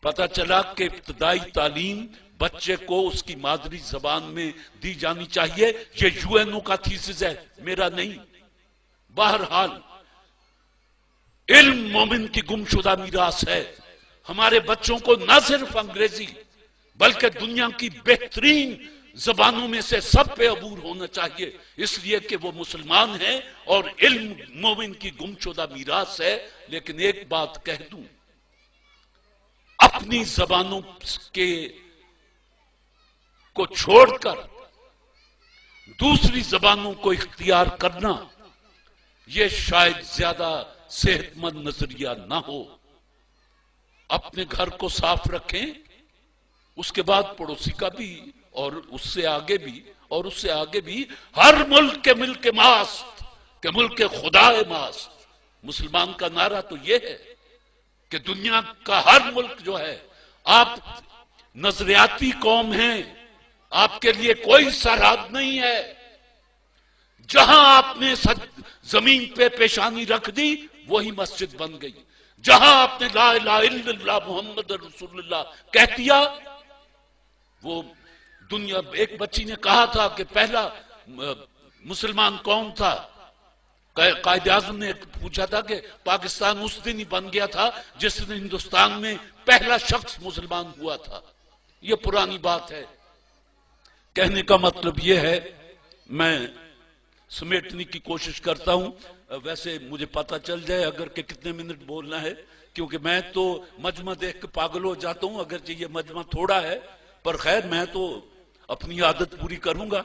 [SPEAKER 1] पता चला कि इब्तदाई तालीम बच्चे को उसकी मादरी जबान में दी जानी चाहिए। ये यूएनओ का थीसिस है, मेरा नहीं। बहरहाल इल्म मोमिन की गुमशुदा मीरास है। हमारे बच्चों को न सिर्फ अंग्रेजी बल्कि दुनिया की बेहतरीन जबानों में से सब पे अबूर होना चाहिए, इसलिए कि वो मुसलमान हैं और इल्म मोमिन की गुमशुदा मीरास है। लेकिन एक बात कह दूं, अपनी जबानों के को छोड़कर दूसरी जबानों को इख्तियार करना यह शायद ज्यादा सेहतमंद नजरिया ना हो। अपने घर को साफ रखें, उसके बाद पड़ोसी का भी और उससे आगे भी और उससे आगे भी। हर मुल्क के मिल्क के मास्त के मुल्क के खुदाए मास्त। मुसलमान का नारा तो यह है कि दुनिया का हर मुल्क जो है, आप नजरियाती कौम हैं, आपके लिए कोई सरहद नहीं है। जहां आपने जमीन पे पेशानी रख दी वही मस्जिद बन गई। जहां आपने ला इलाहा इल्लल्लाह मुहम्मद रसूलुल्लाह कह दिया, वो दुनिया। एक बच्ची ने कहा था कि पहला मुसलमान कौन था? कायदे आज़म ने पूछा था कि पाकिस्तान उस दिन ही बन गया था जिस दिन हिंदुस्तान में पहला शख्स मुसलमान हुआ था। यह पुरानी बात है। कहने का मतलब यह है, मैं समेटने की कोशिश करता हूं। वैसे मुझे पता चल जाए अगर कि कितने मिनट बोलना है, क्योंकि मैं तो मजमा देख के पागल हो जाता हूं। अगर ये मजमा थोड़ा है, पर खैर मैं तो अपनी आदत पूरी करूंगा।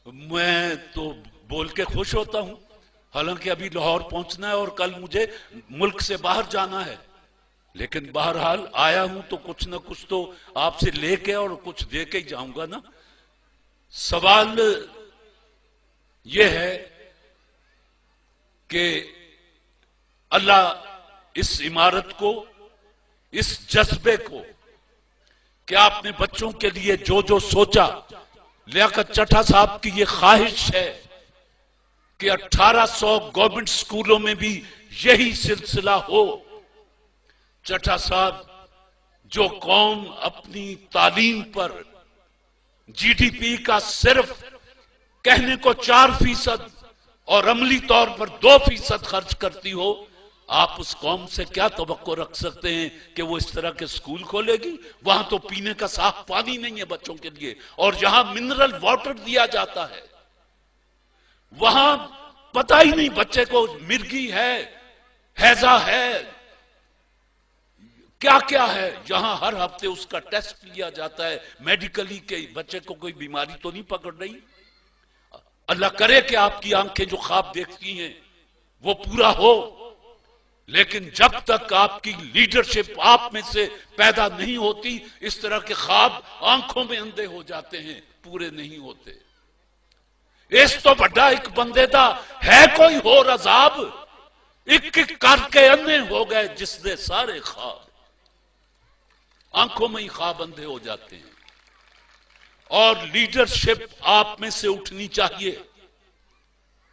[SPEAKER 1] मैं तो बोल के खुश होता हूं। हालांकि अभी लाहौर पहुंचना है और कल मुझे मुल्क से बाहर जाना है, लेकिन बहरहाल आया हूं तो कुछ ना कुछ तो आपसे लेके और कुछ दे के ही जाऊंगा ना। सवाल यह है कि अल्लाह इस इमारत को, इस जज्बे को, कि आपने बच्चों के लिए जो जो सोचा, लियाकत चड्ढा साहब की यह ख्वाहिश है कि 1800 गवर्नमेंट स्कूलों में भी यही सिलसिला हो। चड्ढा साहब, जो कौम अपनी तालीम पर जीडीपी का सिर्फ कहने को 4% और अमली तौर पर 2% खर्च करती हो, आप उस कौम से क्या तवक्को रख सकते हैं कि वो इस तरह के स्कूल खोलेगी? वहां तो पीने का साफ पानी नहीं है बच्चों के लिए, और जहां मिनरल वाटर दिया जाता है वहां पता ही नहीं बच्चे को मिर्गी है, हैजा है, क्या क्या है। जहां हर हफ्ते उसका टेस्ट लिया जाता है मेडिकली के बच्चे को कोई बीमारी तो नहीं पकड़ रही। अल्लाह करे कि आपकी आंखें जो ख्वाब देखती हैं वो पूरा हो, लेकिन जब तक आपकी लीडरशिप आप में से पैदा नहीं होती, इस तरह के ख्वाब आंखों में अंधे हो जाते हैं, पूरे नहीं होते। इस तो बड़ा एक बंदे दा है कोई होर अजाब, एक एक करके अंधे हो गए जिसने सारे ख्वाब। आंखों में ही ख्वाब अंधे हो जाते हैं। और लीडरशिप आप में से उठनी चाहिए।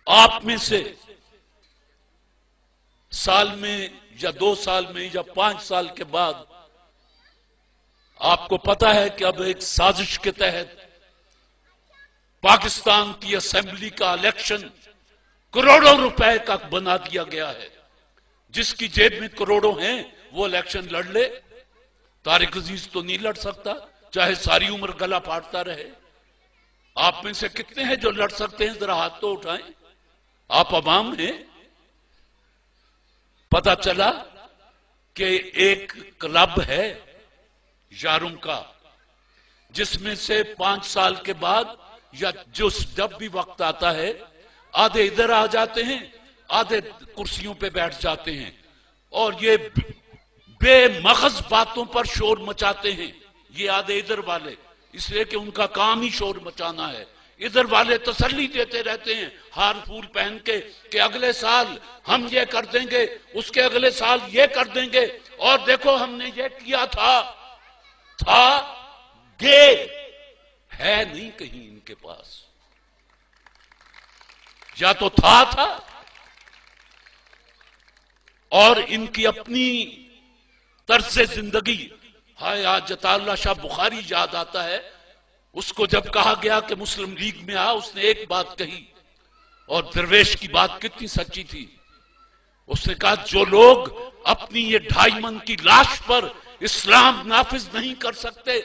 [SPEAKER 1] आप में से साल में या 2 साल में या 5 साल के बाद, आपको पता है कि अब एक साजिश के तहत पाकिस्तान की असेंबली का इलेक्शन करोड़ों रुपए का बना दिया गया है। जिसकी जेब में करोड़ों हैं वो इलेक्शन लड़ ले। तारिक अजीज तो नहीं लड़ सकता, चाहे सारी उम्र गला फाड़ता रहे। आप में से कितने हैं जो लड़ सकते हैं? जरा हाथ तो उठाएं। आप अवाम हैं। पता चला कि एक क्लब है यारों का, जिसमें से 5 साल के बाद या जो जब भी वक्त आता है, आधे इधर आ जाते हैं, आधे कुर्सियों पे बैठ जाते हैं और ये बेमगज बातों पर शोर मचाते हैं। ये आधे इधर वाले, इसलिए कि उनका काम ही शोर मचाना है। इधर वाले तसल्ली देते रहते हैं हार फूल पहन के कि अगले साल हम ये कर देंगे, उसके अगले साल ये कर देंगे, और देखो हमने ये किया था गे है नहीं कहीं इनके पास। या तो था और इनकी अपनी طرز زندگی. ہائے آج عطا اللہ شاہ بخاری یاد آتا ہے. اس کو جب کہا گیا کہ مسلم لیگ میں آ، اس نے ایک بات کہی، اور درویش کی بات کتنی سچی تھی. اس نے کہا جو لوگ اپنی یہ 2.5 من کی لاش پر اسلام نافذ نہیں کر سکتے